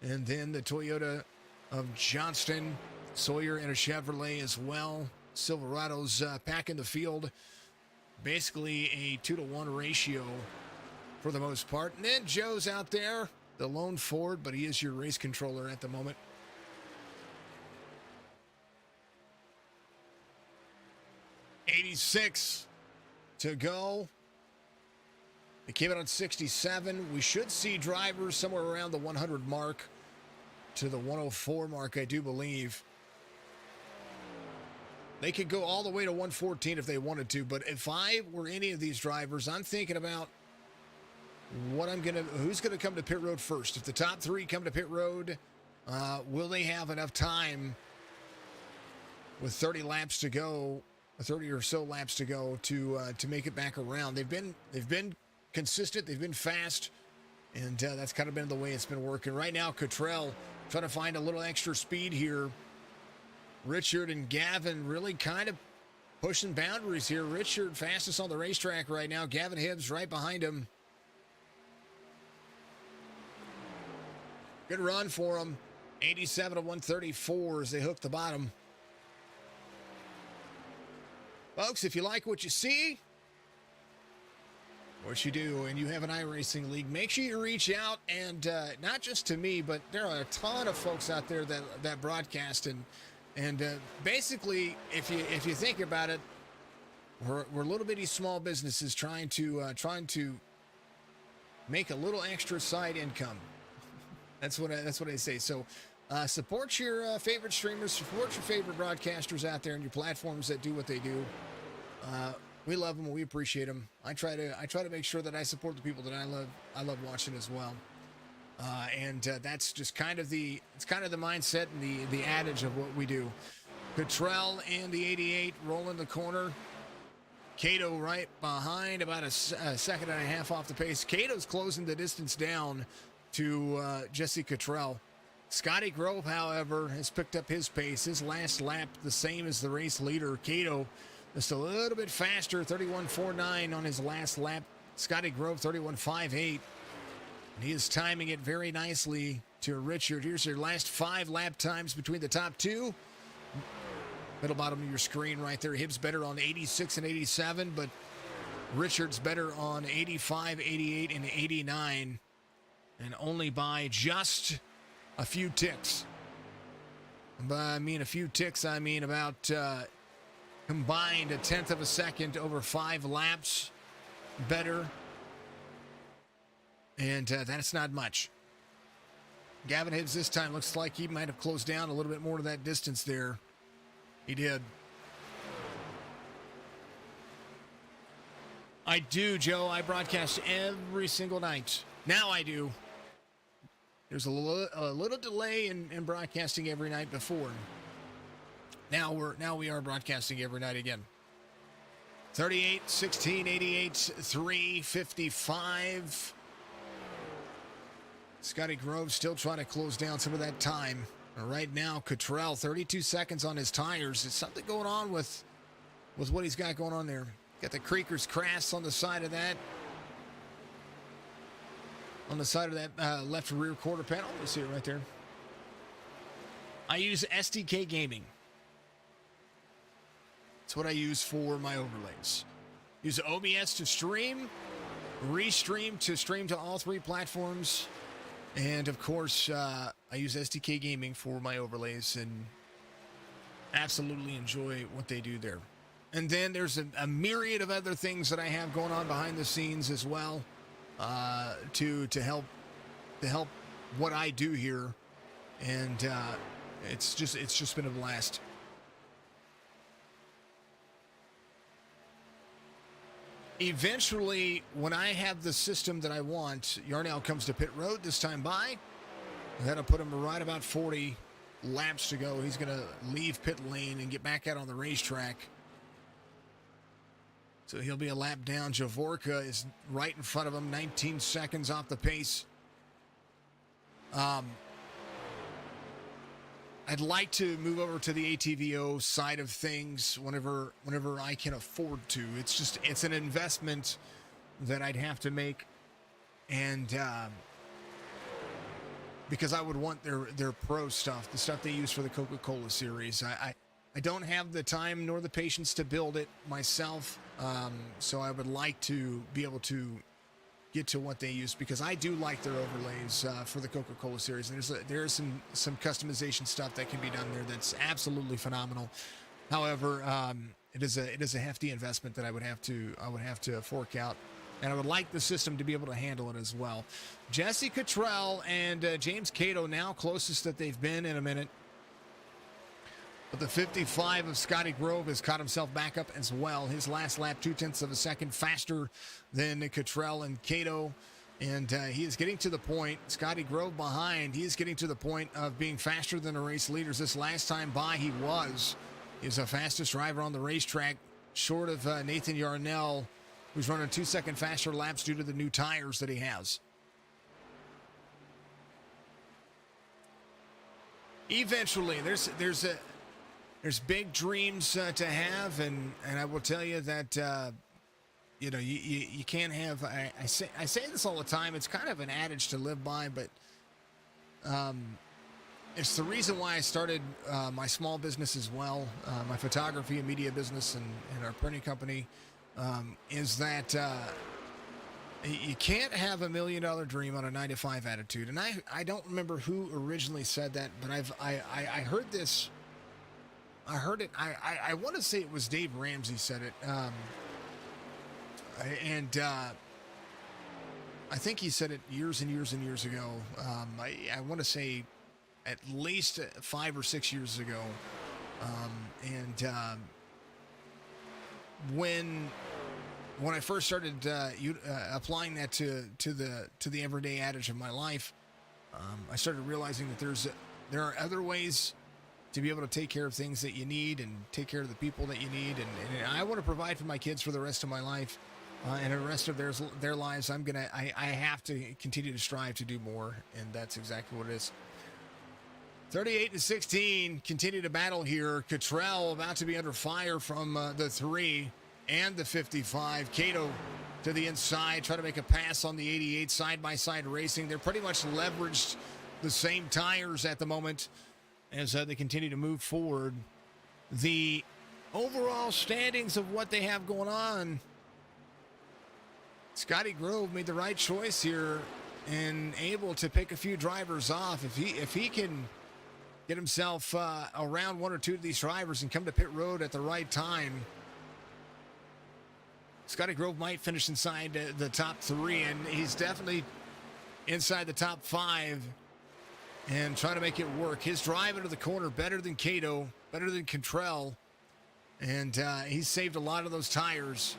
And then the Toyota of Johnston, Sawyer in a Chevrolet as well. Silverado's packing the field. Basically a 2-to-1 ratio for the most part. And then Joe's out there, the lone Ford, but he is your race controller at the moment. .86 to go. They came in on 67. We should see drivers somewhere around the 100 mark to the 104 mark, I do believe. They could go all the way to 114 if they wanted to, but if I were any of these drivers, I'm thinking about who's gonna come to pit road first. If the top three come to pit road, will they have enough time with 30 laps to go? 30 or so laps to go to make it back around. They've been consistent. They've been fast, and that's kind of been the way it's been working. Right now, Cottrell trying to find a little extra speed here. Richard and Gavin really kind of pushing boundaries here. Richard fastest on the racetrack right now. Gavin Hibbs right behind him. Good run for him. 87 of 134 as they hook the bottom. Folks, if you like what you see, what you do, and you have an iRacing league, make sure you reach out, and not just to me, but there are a ton of folks out there that broadcast, and basically, if you think about it, we're little bitty small businesses trying to make a little extra side income. That's what I say. So support your favorite streamers, support your favorite broadcasters out there and your platforms that do what they do. We love them. We appreciate them. I try to make sure that I support the people that I love. I love watching as well. And that's just kind of the mindset and the adage of what we do. Cottrell and the 88 rolling the corner. Cato right behind, about a second and a half off the pace. Cato's closing the distance down to Jesse Cottrell. Scotty Grove, however, has picked up his pace. His last lap, the same as the race leader. Cato just a little bit faster, 31.49 on his last lap. Scotty Grove, 31.58. And he is timing it very nicely to Richard. Here's your last 5 lap times between the top two. Middle bottom of your screen right there. Hibbs better on 86 and 87, but Richard's better on 85, 88, and 89, and only by just a few ticks. By I mean a few ticks, I mean about combined a tenth of a second over 5 laps better, and that's not much. Gavin Hibbs this time looks like he might have closed down a little bit more to that distance there. He did. I do, Joe. I broadcast every single night. Now I do. There's a little delay in broadcasting every night before. Now we are broadcasting every night again. 38, 16, 88, 3, 55. Scotty Grove still trying to close down some of that time. Right now, Cottrell, 32 seconds on his tires. There's something going on with what he's got going on there. Got the Creekers Crass on the side of that. On the side of that left rear quarter panel. You see it right there. I use SDK Gaming. That's what I use for my overlays. Use OBS to stream, restream to stream to all 3 platforms. And of course, I use SDK Gaming for my overlays and absolutely enjoy what they do there. And then there's a myriad of other things that I have going on behind the scenes as well, to help what I do here, and it's just been a blast. Eventually, when I have the system that I want, Yarnell comes to pit road this time by. That'll put him right about 40 laps to go. He's going to leave pit lane and get back out on the racetrack. So he'll be a lap down. Javorka is right in front of him, 19 seconds off the pace. I'd like to move over to the ATVO side of things whenever I can afford to. It's an investment that I'd have to make, and because I would want their pro stuff, the stuff they use for the Coca-Cola series. I don't have the time nor the patience to build it myself, so I would like to be able to get to what they use, because I do like their overlays for the Coca-Cola series. And there is some customization stuff that can be done there that's absolutely phenomenal. However, it is a hefty investment that I would have to fork out, and I would like the system to be able to handle it as well. Jesse Cottrell and James Cato now closest that they've been in a minute. But the 55 of Scotty Grove has caught himself back up as well. His last lap, 0.2 of a second faster than Cottrell and Cato. And he is getting to the point, Scotty Grove behind, he is getting to the point of being faster than the race leaders. This last time by, he was. He's the fastest driver on the racetrack, short of Nathan Yarnell, who's running 2 second faster laps due to the new tires that he has. Eventually, there's big dreams to have, and I will tell you that you can't have. I say this all the time. It's kind of an adage to live by, but it's the reason why I started my small business as well, my photography and media business, and our printing company. Is that you can't have $1 million dream on a 9-to-5 attitude, and I don't remember who originally said that, but I heard this. I heard it. I want to say it was Dave Ramsey said it. And I think he said it years and years and years ago. I want to say at least 5 or 6 years ago. When I first started applying that to the everyday adage of my life, I started realizing that there are other ways to be able to take care of things that you need and take care of the people that you need. And I want to provide for my kids for the rest of my life, and the rest of their lives. I have to continue to strive to do more, and that's exactly what it is. 38-16, continue to battle here. Cottrell about to be under fire from the 3 and the 55. Cato to the inside, try to make a pass on the 88, side-by-side racing. They're pretty much leveraged the same tires at the moment as they continue to move forward. The overall standings of what they have going on, Scotty Grove made the right choice here and able to pick a few drivers off. If he can get himself around one or two of these drivers and come to pit road at the right time, Scotty Grove might finish inside the top 3, and he's definitely inside the top 5 and trying to make it work. His drive into the corner better than Cato, better than Cantrell, and he's saved a lot of those tires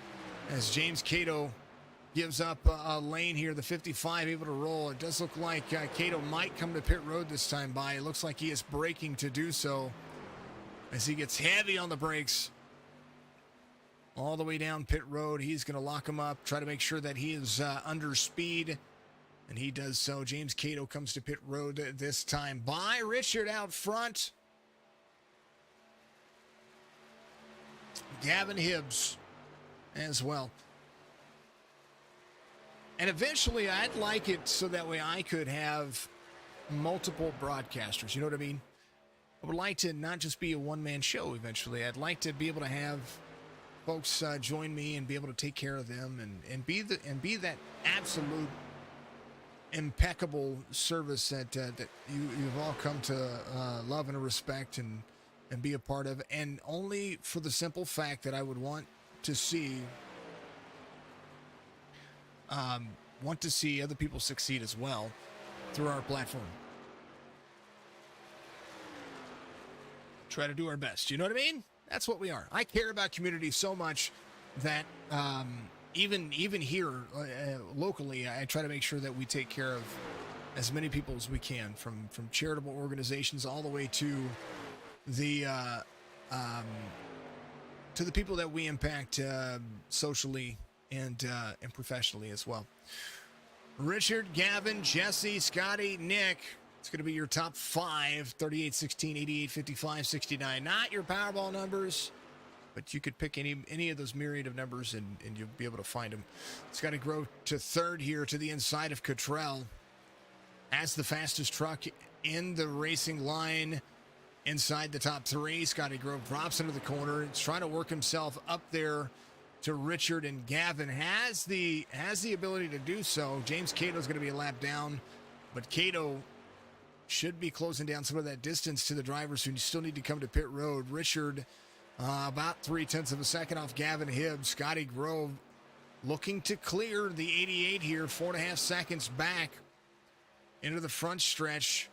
as James Cato gives up a lane here. The 55 able to roll. It does look like Cato might come to pit road this time by. It looks like he is braking to do so as he gets heavy on the brakes all the way down pit road. He's going to lock him up, try to make sure that he is under speed, and he does so. James Cato comes to pit road this time by. Richard out front. Gavin Hibbs as well. And eventually I'd like it so that way I could have multiple broadcasters. You know what I mean? I would like to not just be a one-man show eventually. I'd like to be able to have folks join me and be able to take care of them and be that absolute impeccable service that you've all come to love and respect and be a part of. And only for the simple fact that I would want to see other people succeed as well through our platform. Try to do our best. You know what I mean? That's what we are. I care about community so much that even here locally, I try to make sure that we take care of as many people as we can, from charitable organizations all the way to the people that we impact socially and professionally as well. Richard, Gavin, Jesse, Scotty, Nick. It's going to be your top 5, 38, 16, 88, 55, 69. Not your Powerball numbers, but you could pick any of those myriad of numbers and you'll be able to find them. It's got to grow to 3rd here to the inside of Cottrell as the fastest truck in the racing line inside the top 3. Scotty Grove drops into the corner. It's trying to work himself up there to Richard, and Gavin has the ability to do so. James Cato's going to be a lap down, but Cato should be closing down some of that distance to the drivers who still need to come to pit road. Richard about 0.3 of a second off Gavin Hibbs. Scotty Grove looking to clear the 88 here, 4.5 seconds back into the front stretch,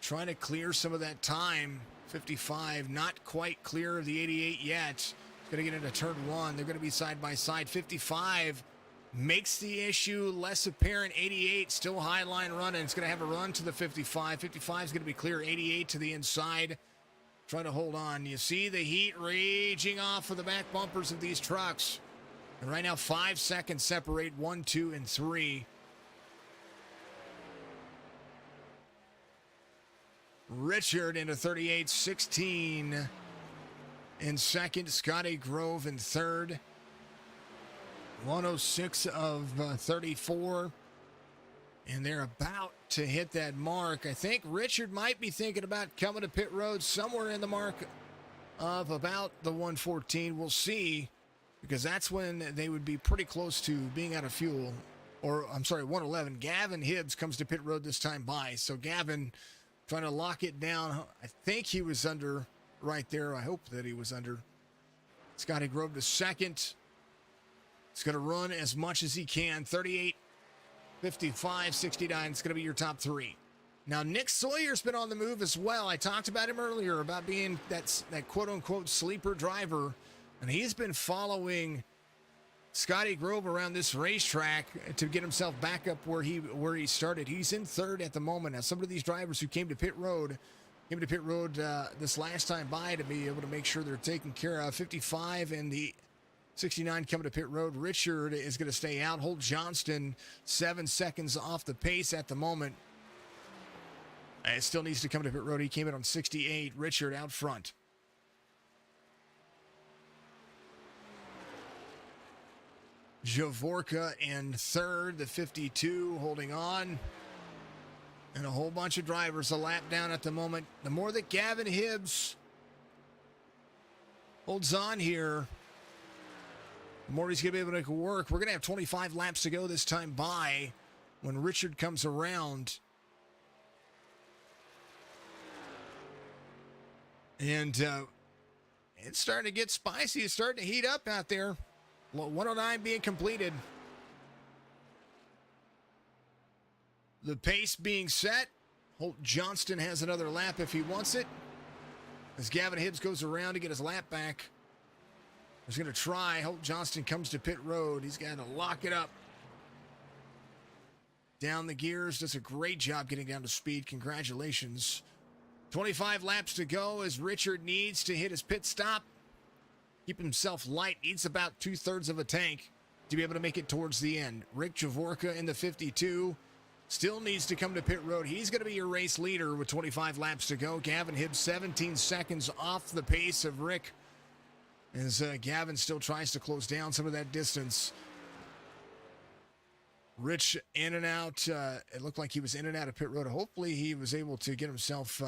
trying to clear some of that time. 55 not quite clear of the 88 yet. Going to get into turn 1. They're going to be side by side. 55 makes the issue less apparent. 88 still high line running. It's going to have a run to the 55. 55 is going to be clear. 88 to the inside, trying to hold on. You see the heat raging off of the back bumpers of these trucks. And right now 5 seconds separate 1, 2, and 3. Richard into 38-16. In second, Scotty Grove in third. 106 of 34. And they're about to hit that mark. I think Richard might be thinking about coming to pit road somewhere in the mark of about the 114. We'll see, because that's when they would be pretty close to being out of fuel. Or, I'm sorry, 111. Gavin Hibbs comes to pit road this time by. So Gavin trying to lock it down. I think he was under right there. I hope that he was under. Scotty Grove to second. He's going to run as much as he can. 38, 55, 69. It's going to be your top 3. Now, Nick Sawyer's been on the move as well. I talked about him earlier about being that quote-unquote sleeper driver, and he's been following Scotty Grove around this racetrack to get himself back up where he started. He's in third at the moment. Now, some of these drivers who came to pit road this last time by to be able to make sure they're taken care of. 55 and the 69 coming to pit road. Richard is going to stay out. Holt Johnston 7 seconds off the pace at the moment. It still needs to come to pit road. He came in on 68. Richard out front. Javorka in third, the 52 holding on. And a whole bunch of drivers a lap down at the moment. The more that Gavin Hibbs holds on here, the more he's going to be able to make it work. We're going to have 25 laps to go this time by when Richard comes around. And it's starting to get spicy. It's starting to heat up out there. 109 being completed. The pace being set. Holt Johnston has another lap if he wants it. As Gavin Hibbs goes around to get his lap back. He's going to try. Holt Johnston comes to pit road. He's got to lock it up. Down the gears. Does a great job getting down to speed. Congratulations. 25 laps to go as Richard needs to hit his pit stop. Keep himself light. Needs about 2/3 of a tank to be able to make it towards the end. Rick Javorka in the 52 still needs to come to pit road. He's going to be your race leader with 25 laps to go. Gavin Hibbs 17 seconds off the pace of Rick as Gavin still tries to close down some of that distance. Rich in and out. It looked like he was in and out of pit road. Hopefully he was able to get himself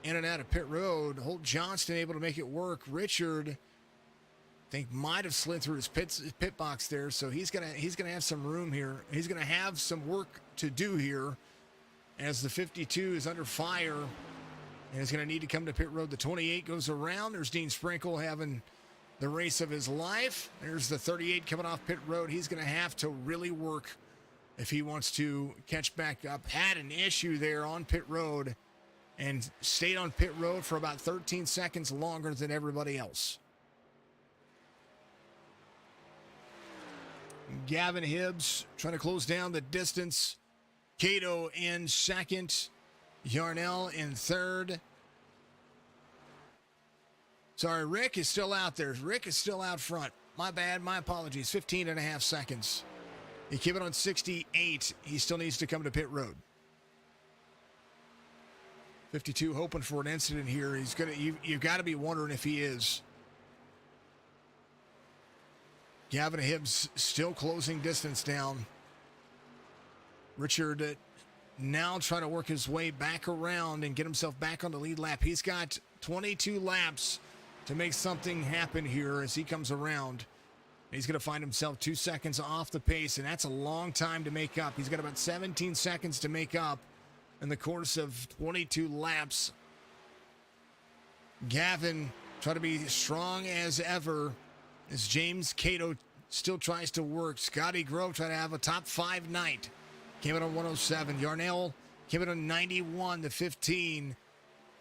in and out of pit road. Holt Johnston able to make it work. Richard, I think, might have slid through his pit box there, so he's gonna have some room here. He's gonna have some work to do here as the 52 is under fire and is gonna need to come to pit road. The 28 goes around. There's Dean Sprinkle having the race of his life. There's the 38 coming off pit road. He's gonna have to really work if he wants to catch back up. Had an issue there on pit road and stayed on pit road for about 13 seconds longer than everybody else. Gavin Hibbs trying to close down the distance. Cato in second. Yarnell in third. Sorry, Rick is still out there. Rick is still out front. My bad, my apologies. 15.5 seconds. He keep it on 68. He still needs to come to pit road. 52 hoping for an incident here. You've got to be wondering if he is. Gavin Hibbs still closing distance down. Richard now trying to work his way back around and get himself back on the lead lap. He's got 22 laps to make something happen here as he comes around. He's going to find himself 2 seconds off the pace, and that's a long time to make up. He's got about 17 seconds to make up in the course of 22 laps. Gavin trying to be strong as ever as James Cato still tries to work. Scotty Grove trying to have a top 5 night. Came in on 107. Yarnell came in on 91 to 15.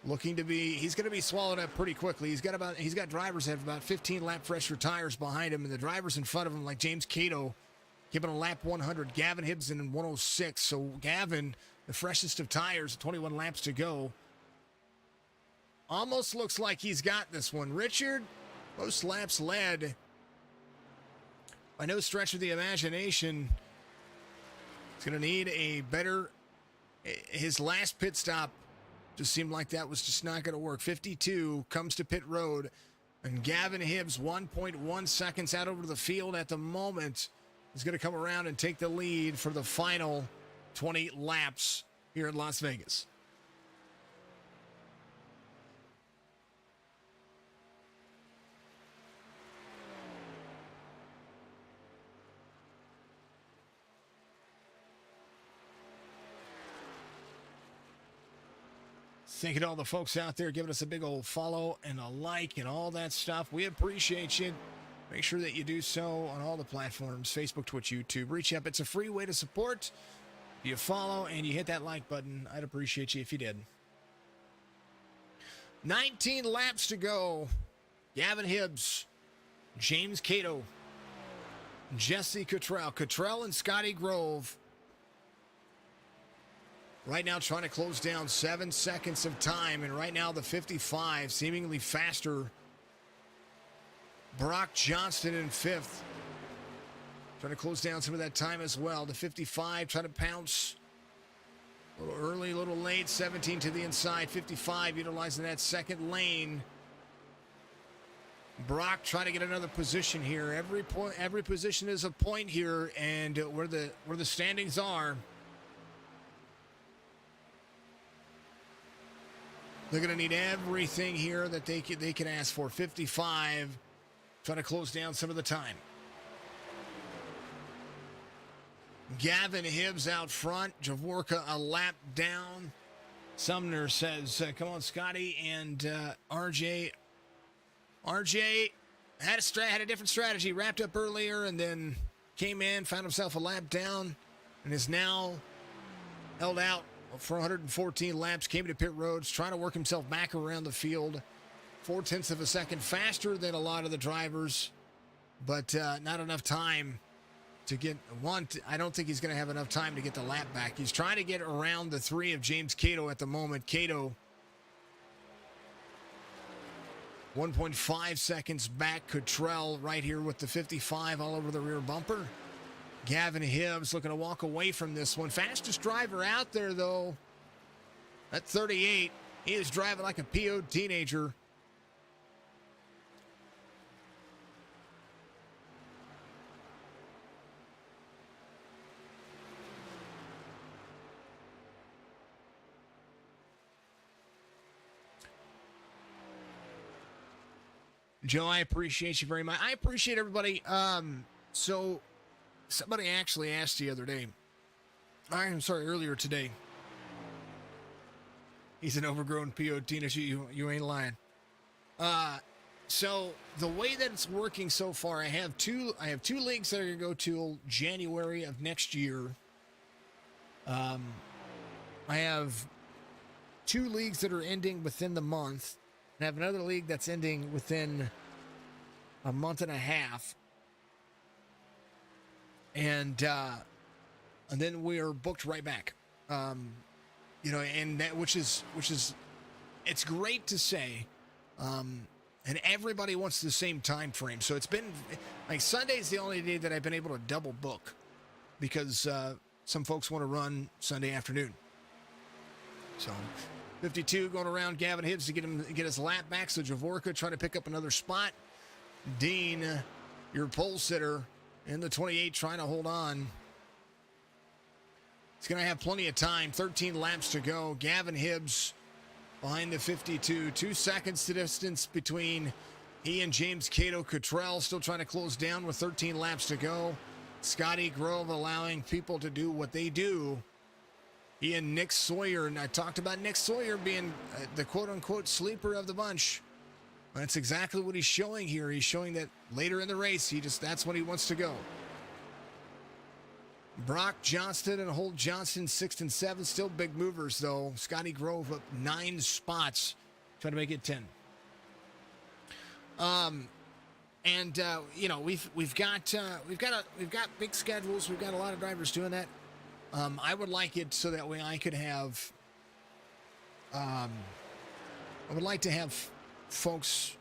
Looking to be, he's going to be swallowed up pretty quickly. He's got drivers that have about 15 lap fresher tires behind him, and the drivers in front of him, like James Cato, came in on lap 100. Gavin Hibbs in 106. So Gavin, the freshest of tires, 21 laps to go. Almost looks like he's got this one. Richard, most laps led by no stretch of the imagination. He's going to need a better, his last pit stop just seemed like that was just not going to work. 52 comes to pit road, and Gavin Hibbs 1.1 seconds out over the field at the moment is going to come around and take the lead for the final 20 laps here in Las Vegas. Thank you to all the folks out there giving us a big old follow and a like and all that stuff. We appreciate you. Make sure that you do so on all the platforms, Facebook, Twitch, YouTube. Reach up. It's a free way to support. If you follow and you hit that like button, I'd appreciate you if you did. 19 laps to go. Gavin Hibbs, James Cato, Jesse Cottrell and Scotty Grove. Right now trying to close down 7 seconds of time, and right now the 55 seemingly faster. Brock Johnston in 5th. Trying to close down some of that time as well. The 55 trying to pounce. A little early, a little late. 17 to the inside. 55 utilizing that second lane. Brock trying to get another position here. Every position is a point here, and where the standings are. They're going to need everything here that they can ask for. 55, trying to close down some of the time. Gavin Hibbs out front. Javorka a lap down. Sumner says, come on, Scotty. And RJ had a different strategy. Wrapped up earlier and then came in, found himself a lap down, and is now held out for 114 laps. Came to pit roads, trying to work himself back around the field. 0.4 of a second faster than a lot of the drivers, but not enough time to get one. I don't think he's going to have enough time to get the lap back. He's trying to get around the 3 of James Cato at the moment. Cato 1.5 seconds back. Cottrell right here with the 55 all over the rear bumper. Gavin Hibbs looking to walk away from this one. Fastest driver out there, though, at 38. He is driving like a PO'd teenager. Joe, I appreciate you very much. I appreciate everybody. So somebody actually asked the other day, earlier today. He's an overgrown PO teenager. You ain't lying. So the way that it's working so far, I have two leagues that are going to go till January of next year. I have 2 leagues that are ending within the month. And I have another league that's ending within a month and a half. And then we are booked right back. And that, which is, it's great to say. And everybody wants the same time frame. So it's been like Sunday's the only day that I've been able to double book because some folks want to run Sunday afternoon. So 52 going around Gavin Hibbs to get his lap back. So Javorka trying to pick up another spot. Dean, your pole sitter in the 28 trying to hold on. He's going to have plenty of time. 13 laps to go. Gavin Hibbs behind the 52. 2 seconds to distance between he and James Cato. Cottrell still trying to close down with 13 laps to go. Scotty Grove allowing people to do what they do. He and Nick Sawyer, and I talked about Nick Sawyer being the quote-unquote sleeper of the bunch. That's exactly what he's showing here. He's showing that later in the race, that's when he wants to go. Brock Johnston and Holt Johnson, 6th and 7th. Still big movers, though. Scotty Grove up 9 spots, trying to make it 10. We've got big schedules. We've got a lot of drivers doing that. I would like it so that way I could have. I would like to have folks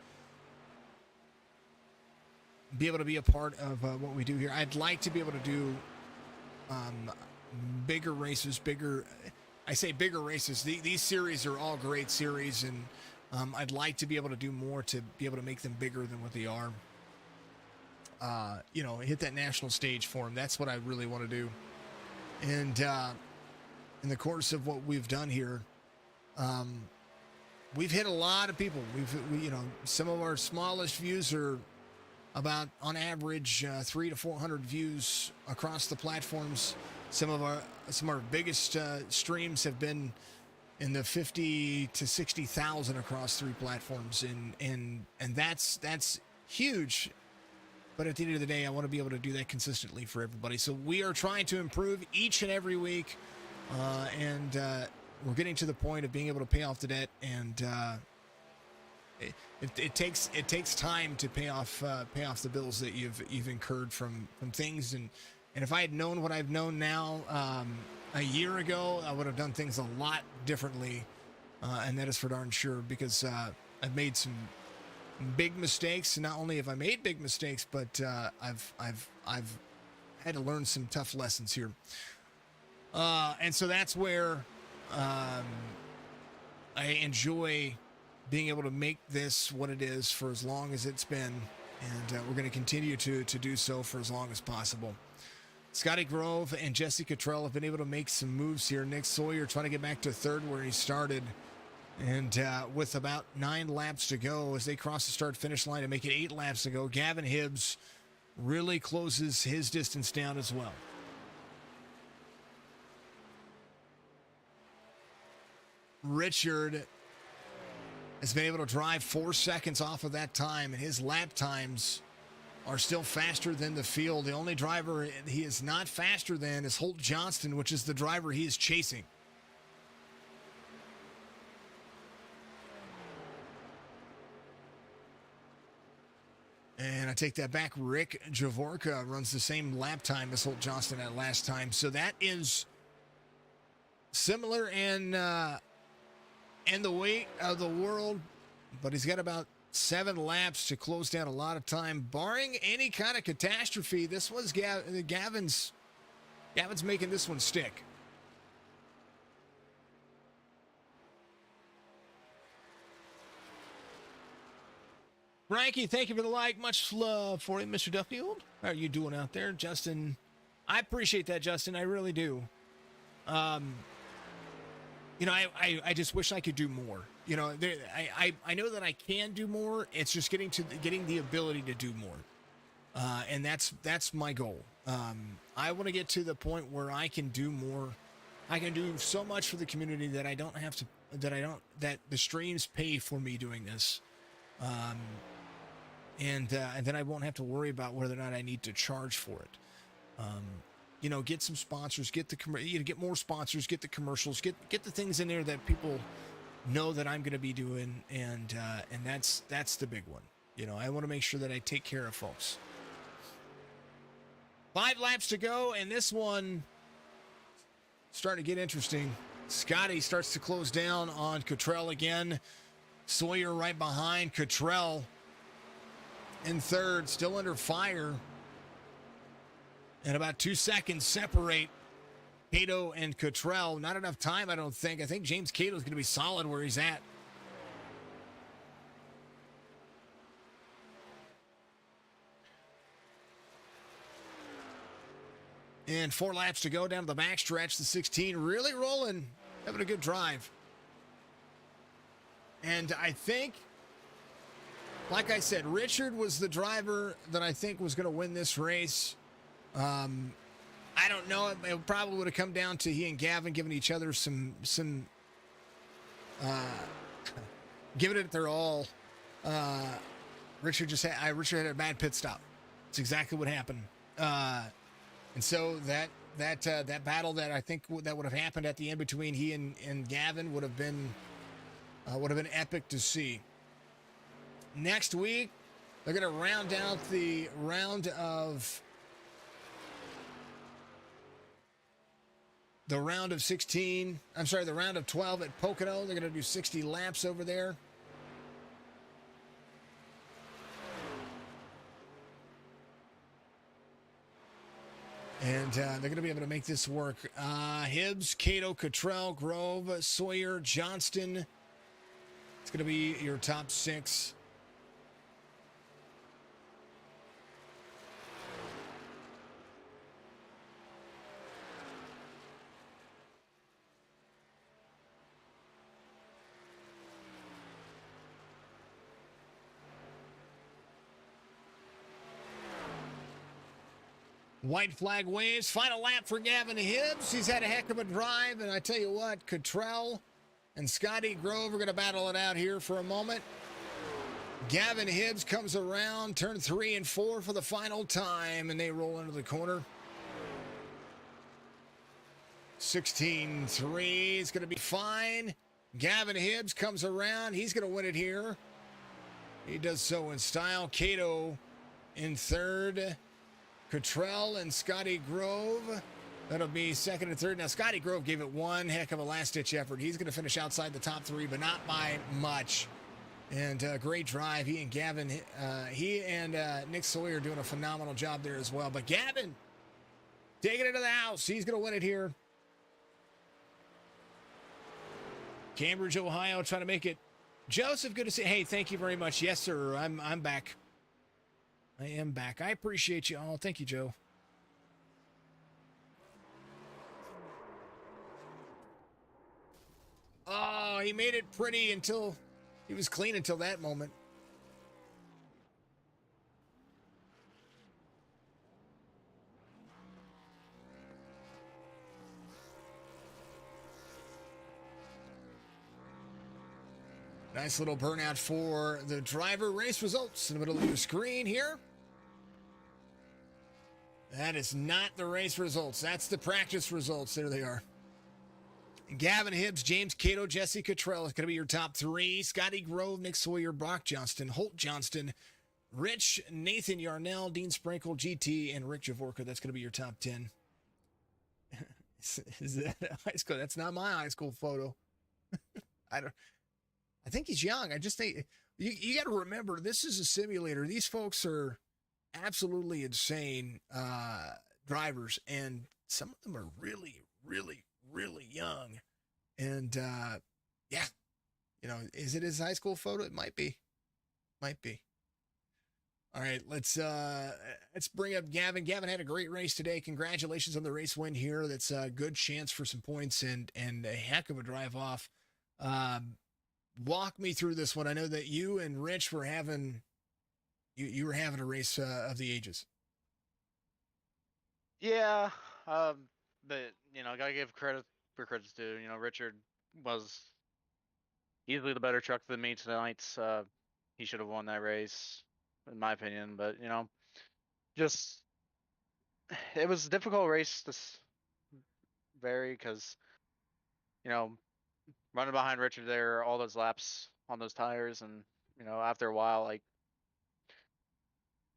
be able to be a part of what we do here. I'd like to be able to do bigger races. I say bigger races. These series are all great series, and I'd like to be able to do more to be able to make them bigger than what they are. Hit that national stage for them. That's what I really want to do. And in the course of what we've done here, we've hit a lot of people. Some of our smallest views are about, on average, 300 to 400 views across the platforms. Some of our biggest streams have been in the 50 to 60,000 across 3 platforms, and that's huge. But at the end of the day, I want to be able to do that consistently for everybody. So we are trying to improve each and every week, and we're getting to the point of being able to pay off the debt. And it takes time to pay off the bills that you've incurred from things. And if I had known what I've known now a year ago, I would have done things a lot differently, and that is for darn sure. Because I've made some big mistakes. And not only have I made big mistakes, but I've had to learn some tough lessons here. And so that's where I enjoy being able to make this what it is for as long as it's been. And we're going to continue to do so for as long as possible. Scotty Grove and Jesse Cottrell have been able to make some moves here. Nick Sawyer trying to get back to third where he started. And with about 9 laps to go as they cross the start-finish line and make it 8 laps to go, Gavin Hibbs really closes his distance down as well. Richard has been able to drive 4 seconds off of that time, and his lap times are still faster than the field. The only driver he is not faster than is Holt Johnston, which is the driver he is chasing. And I take that back. Rick Javorka runs the same lap time as Holt Johnston at last time. So that is similar in the weight of the world, but he's got about 7 laps to close down a lot of time, barring any kind of catastrophe. This was Gavin's making this one stick. Frankie, thank you for the like. Much love for you, Mr. Duffield. How are you doing out there, Justin? I appreciate that, Justin. I really do. I just wish I could do more. I know that I can do more. It's just getting the ability to do more, and that's my goal. I want to get to the point where I can do more. I can do so much for the community that that the streams pay for me doing this, and then I won't have to worry about whether or not I need to charge for it. Get some sponsors, get more sponsors, get the commercials, get the things in there that people know that I'm going to be doing, and that's the big one. I want to make sure that I take care of folks. 5 laps to go, and this one starting to get interesting. Scotty starts to close down on Cottrell again. Sawyer right behind. Cottrell in third, still under fire. And about 2 seconds separate Cato and Cottrell. Not enough time, I don't think. I think James Cato is going to be solid where he's at. And 4 laps to go down to the backstretch. The 16 really rolling, having a good drive. And I think, like I said, Richard was the driver that I think was going to win this race. I don't know. It probably would have come down to he and Gavin giving each other some giving it their all. Richard had a bad pit stop. That's exactly what happened. And so that battle that I think that would have happened at the end between he and Gavin would have been epic to see. Next week, they're going to round out the round of 16. I'm sorry, the round of 12 at Pocono. They're going to do 60 laps over there. And they're going to be able to make this work. Hibbs, Cato, Cottrell, Grove, Sawyer, Johnston. It's going to be your top 6. White flag waves. Final lap for Gavin Hibbs. He's had a heck of a drive, and I tell you what, Cottrell and Scotty Grove are going to battle it out here for a moment. Gavin Hibbs comes around, turn 3 and 4 for the final time, and they roll into the corner. 16-3 is going to be fine. Gavin Hibbs comes around. He's going to win it here. He does so in style. Cato in third. Cottrell and Scotty Grove. That'll be second and third. Now, Scotty Grove gave it one heck of a last-ditch effort. He's going to finish outside the top 3, but not by much. And great drive. He and Nick Sawyer doing a phenomenal job there as well. But Gavin taking it to the house. He's going to win it here. Cambridge, Ohio, trying to make it Joseph, good to see. Hey, thank you very much. Yes, sir. I'm back. I am back. I appreciate you all. Thank you, Joe. Oh, he made it pretty until he was clean until that moment. Nice little burnout for the driver. Race results in the middle of your screen here. That is not the race results. That's the practice results. There they are. Gavin Hibbs, James Cato, Jesse Cottrell is going to be your top three. Scotty Grove, Nick Sawyer, Brock Johnston, Holt Johnston, Rich, Nathan Yarnell, Dean Sprinkle, GT, and Rick Javorka. That's going to be your top 10. Is that high school? That's not my high school photo. I think he's young. I just think you got to remember this is a simulator. These folks are absolutely insane drivers, and some of them are really, really, really young. And yeah, is it his high school photo? It might be. Might be. All right, let's bring up Gavin. Gavin had a great race today. Congratulations on the race win here. That's a good chance for some points and a heck of a drive off. Walk me through this one. I know that you and Rich were having you were having a race of the ages. Yeah, but gotta give credit where credit's due. Richard was easily the better truck than me tonight. He should have won that race, in my opinion. But just it was a difficult race this very because running behind Richard there all those laps on those tires, and after a while, like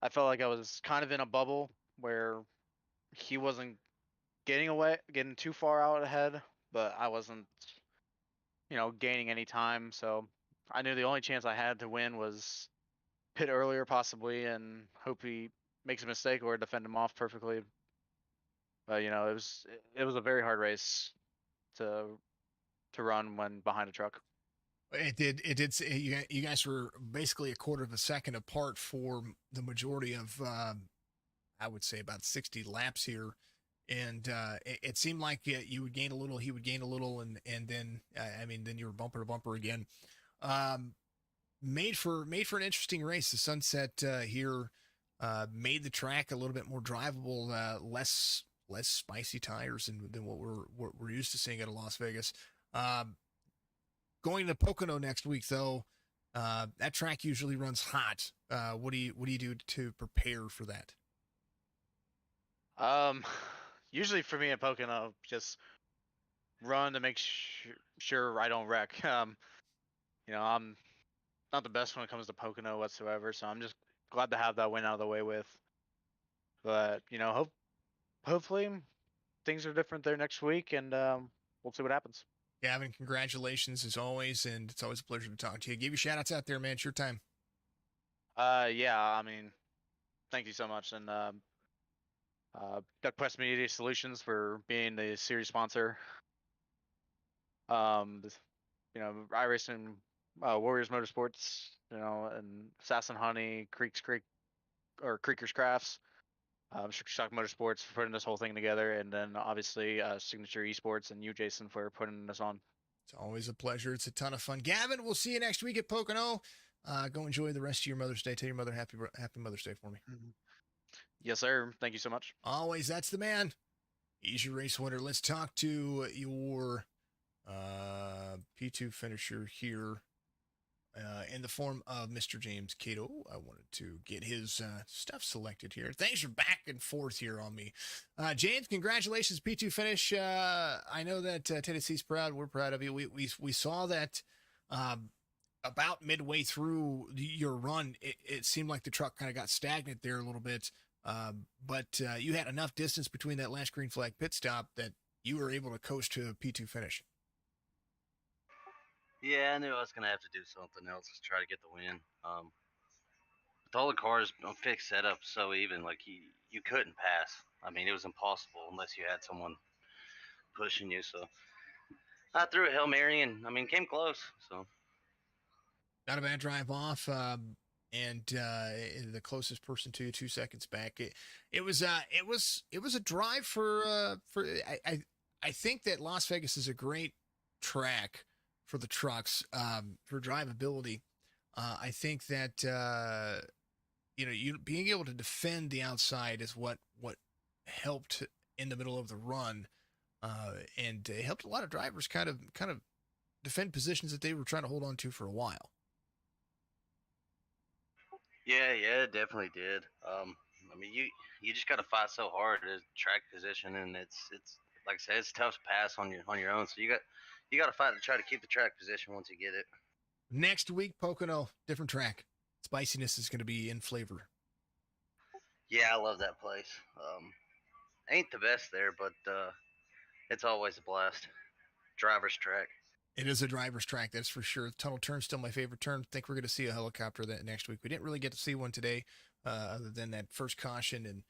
I felt like I was kind of in a bubble where he wasn't getting too far out ahead, but I wasn't gaining any time. So I knew the only chance I had to win was pit earlier possibly and hope he makes a mistake or defend him off perfectly. But it was a very hard race to run when behind a truck. It did. It did. You guys were basically a quarter of a second apart for the majority of, I would say, about 60 laps here, and it seemed like you would gain a little, he would gain a little, and then then you were bumper to bumper again. Made for an interesting race. The sunset here made the track a little bit more drivable, less spicy tires than what we're used to seeing at a Las Vegas. Going to Pocono next week, though, that track usually runs hot. What do you do to prepare for that? Usually for me at Pocono, just run to make sure I don't wreck. I'm not the best when it comes to Pocono whatsoever, so I'm just glad to have that win out of the way with. But hopefully things are different there next week, and we'll see what happens. Gavin, congratulations as always, and it's always a pleasure to talk to you. Give you shout outs out there, man. It's your time. Yeah, thank you so much, and Duck Quest Media Solutions for being the series sponsor. iRacing, Warriors Motorsports, and Assassin Honey, Creekers Crafts, Shock Motorsports for putting this whole thing together, and then obviously Signature Esports and you, Jason, for putting this on. It's always a pleasure. It's a ton of fun. Gavin, we'll see you next week at Pocono. Go enjoy the rest of your Mother's Day. Tell your mother happy Mother's Day for me. Yes, sir. Thank you so much. Always, that's the man. He's your race winner. Let's talk to your P2 finisher here in the form of Mr. James Cato. I wanted to get his stuff selected here. Thanks for back and forth here on me. James, congratulations, P2 finish. I know that Tennessee's proud. We're proud of you. We saw that about midway through your run, it seemed like the truck kind of got stagnant there a little bit. But you had enough distance between that last green flag pit stop that you were able to coast to a P2 finish. Yeah, I knew I was going to have to do something else to try to get the win. With all the cars on fixed setup so even, like you couldn't pass. It was impossible unless you had someone pushing you. So I threw a Hail Mary and, came close. So Not a bad drive off. And the closest person to you 2 seconds back. It was a drive for I think that Las Vegas is a great track for the trucks for drivability. I think that you being able to defend the outside is what helped in the middle of the run, and it helped a lot of drivers kind of defend positions that they were trying to hold on to for a while. Yeah, it definitely did. I mean, you just got to fight so hard at track position, and it's like I said, it's tough to pass on your own. So you got to fight to try to keep the track position once you get it. Next week, Pocono, different track. Spiciness is going to be in flavor. Yeah, I love that place. Ain't the best there, but it's always a blast. Driver's track. It is a driver's track, that's for sure. Tunnel Turn's still my favorite turn. Think we're going to see a helicopter that next week. We didn't really get to see one today, other than that first caution. And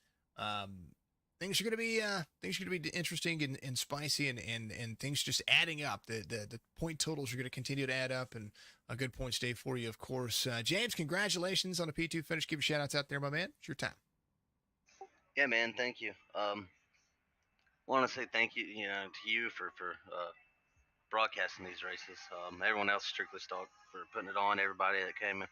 things are going to be interesting and spicy, and things just adding up. The point totals are going to continue to add up, and a good points day for you, of course. James, congratulations on a P2 finish. Give your shout outs out there, my man. It's your time. Yeah, man. Thank you. Want to say thank you, to you for broadcasting these races. Everyone else, Strictly Stock, for putting it on. Everybody that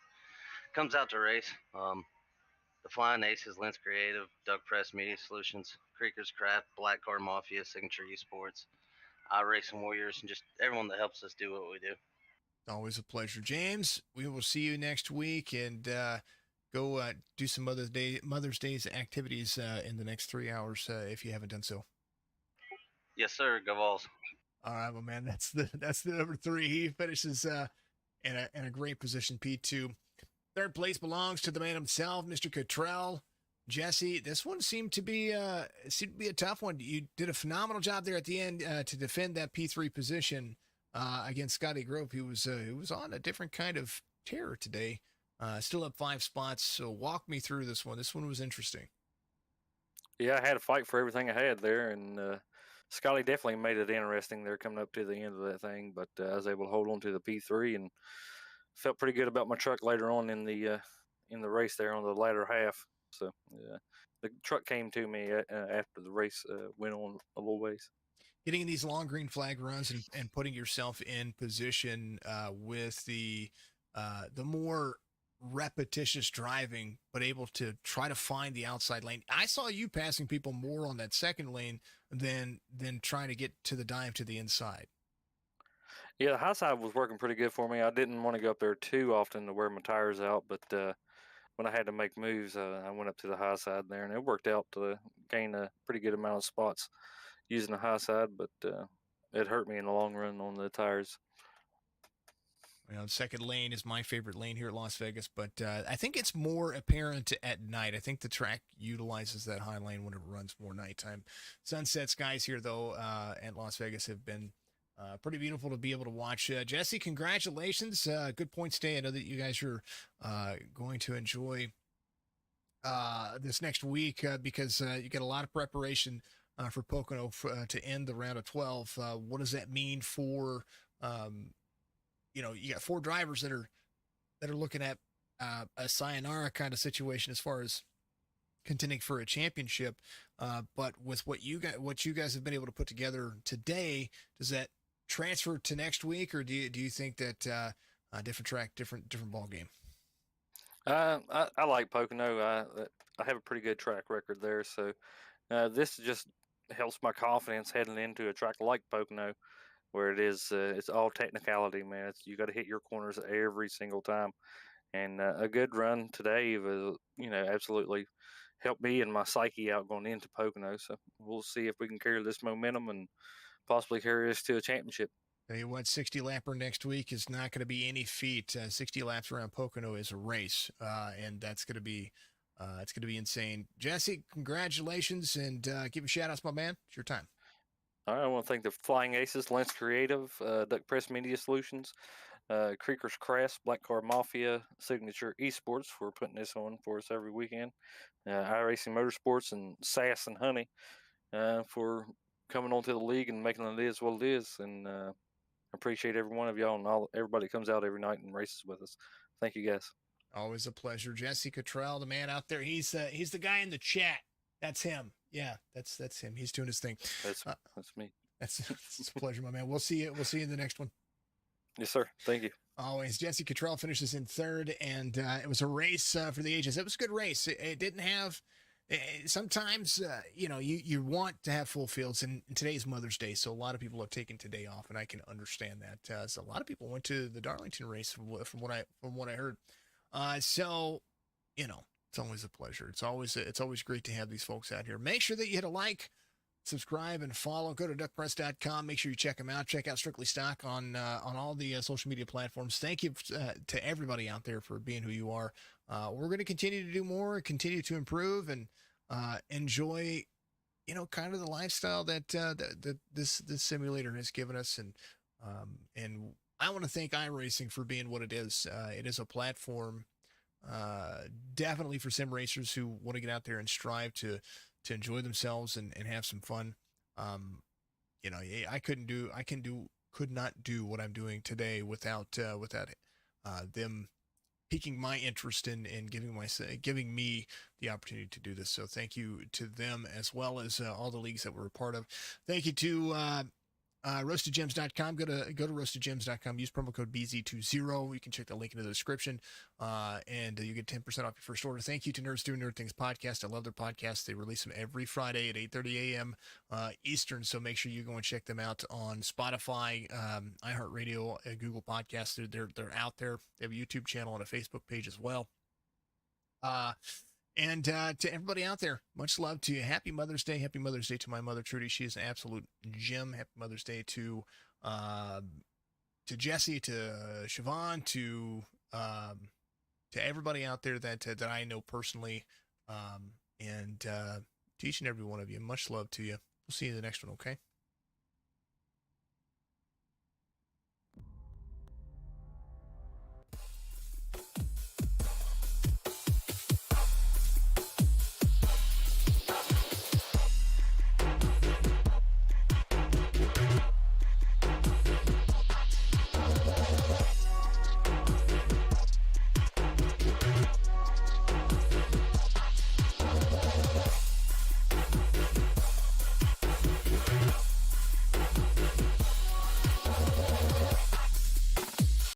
comes out to race. The Flying Aces, Lens Creative, Doug Press Media Solutions, Creekers Craft, Black Car Mafia, Signature Esports, iRacing Warriors, and just everyone that helps us do what we do. Always a pleasure, James. We will see you next week, and go do some Mother's Day's activities in the next 3 hours if you haven't done so. Yes, sir. Go Vols. All right, well, man, that's the number 3. He finishes in a great position, P2. Third place belongs to the man himself, Mr. Cottrell. Jesse, this one seemed to be a tough one. You did a phenomenal job there at the end to defend that P3 position against Scotty Grove. He was on a different kind of terror today. Still up 5 spots. So walk me through this one. This one was interesting. Yeah, I had to fight for everything I had there, and Scotty definitely made it interesting there coming up to the end of that thing. But I was able to hold on to the P3 and felt pretty good about my truck later on in the race there on the latter half. So the truck came to me after the race went on a little ways. Getting in these long green flag runs and putting yourself in position with the more repetitious driving, but able to try to find the outside lane. I saw you passing people more on that second lane than trying to get to the dime to the inside. Yeah, the high side was working pretty good for me. I didn't want to go up there too often to wear my tires out, but when I had to make moves, I went up to the high side there, and it worked out to gain a pretty good amount of spots using the high side, but it hurt me in the long run on the tires. The second lane is my favorite lane here at Las Vegas, but I think it's more apparent at night. I think the track utilizes that high lane when it runs more nighttime. Sunset skies here, though, at Las Vegas have been pretty beautiful to be able to watch. Jesse, congratulations. Good points day. I know that you guys are going to enjoy this next week because you get a lot of preparation for Pocono to end the round of 12. What does that mean for you got 4 drivers that are looking at a sayonara kind of situation as far as contending for a championship. But with what you guys have been able to put together today, does that transfer to next week, or do you think that a different track, different ball game? I like Pocono. I have a pretty good track record there, so this just helps my confidence heading into a track like Pocono, where it is it's all technicality, man. You got to hit your corners every single time, and a good run today will absolutely help me and my psyche out going into Pocono. So we'll see if we can carry this momentum and possibly carry us to a championship. Tell you what, 60 lapper next week is not going to be any feat. 60 laps around Pocono is a race, and that's going to be it's going to be insane. Jesse, congratulations, and give a shout out to my man. It's your time. All right, I want to thank the Flying Aces, Lens Creative, Duck Press Media Solutions, Creekers Craft, Black Car Mafia, Signature Esports for putting this on for us every weekend, iRacing Motorsports, and Sass and Honey for coming onto the league and making it is what it is. And appreciate every one of y'all and everybody that comes out every night and races with us. Thank you, guys. Always a pleasure. Jesse Cottrell, the man out there. He's the guy in the chat. That's him. Yeah, that's him. He's doing his thing. That's me. It's a pleasure, my man. We'll see you in the next one. Yes, sir. Thank you. Always. Jesse Cottrell finishes in third, and it was a race for the ages. It was a good race. It didn't have. Sometimes, you want to have full fields, and today's Mother's Day, so a lot of people have taken today off, and I can understand that. So a lot of people went to the Darlington race from what I heard. So, it's always a pleasure. It's always great to have these folks out here. Make sure that you hit a like, subscribe, and follow. Go to duckpress.com. Make sure you check them out. Check out Strictly Stock on all the social media platforms. Thank you to everybody out there for being who you are. We're going to continue to do more, continue to improve, and enjoy, kind of the lifestyle that this simulator has given us. And I want to thank iRacing for being what it is. It is a platform, definitely for sim racers who want to get out there and strive to enjoy themselves and have some fun. I could not do what I'm doing today without them piquing my interest in giving me the opportunity to do this. So thank you to them, as well as all the leagues that we're a part of. Thank you to roastedgems.com. Go to roastedgems.com. Use promo code BZ20. You can check the link in the description, and you get 10% off your first order. Thank you to Nerds Doing Nerd Things podcast. I love their podcast. They release them every Friday at 8:30 a.m. Eastern, so make sure you go and check them out on Spotify, iHeartRadio, Google Podcasts. They're out there. They have a YouTube channel and a Facebook page as well. And to everybody out there, much love to you. Happy Mother's Day. Happy Mother's Day to my mother, Trudy. She is an absolute gem. Happy Mother's Day to Jesse, to Siobhan, to everybody out there that I know personally, and to each and every one of you. Much love to you. We'll see you in the next one, okay?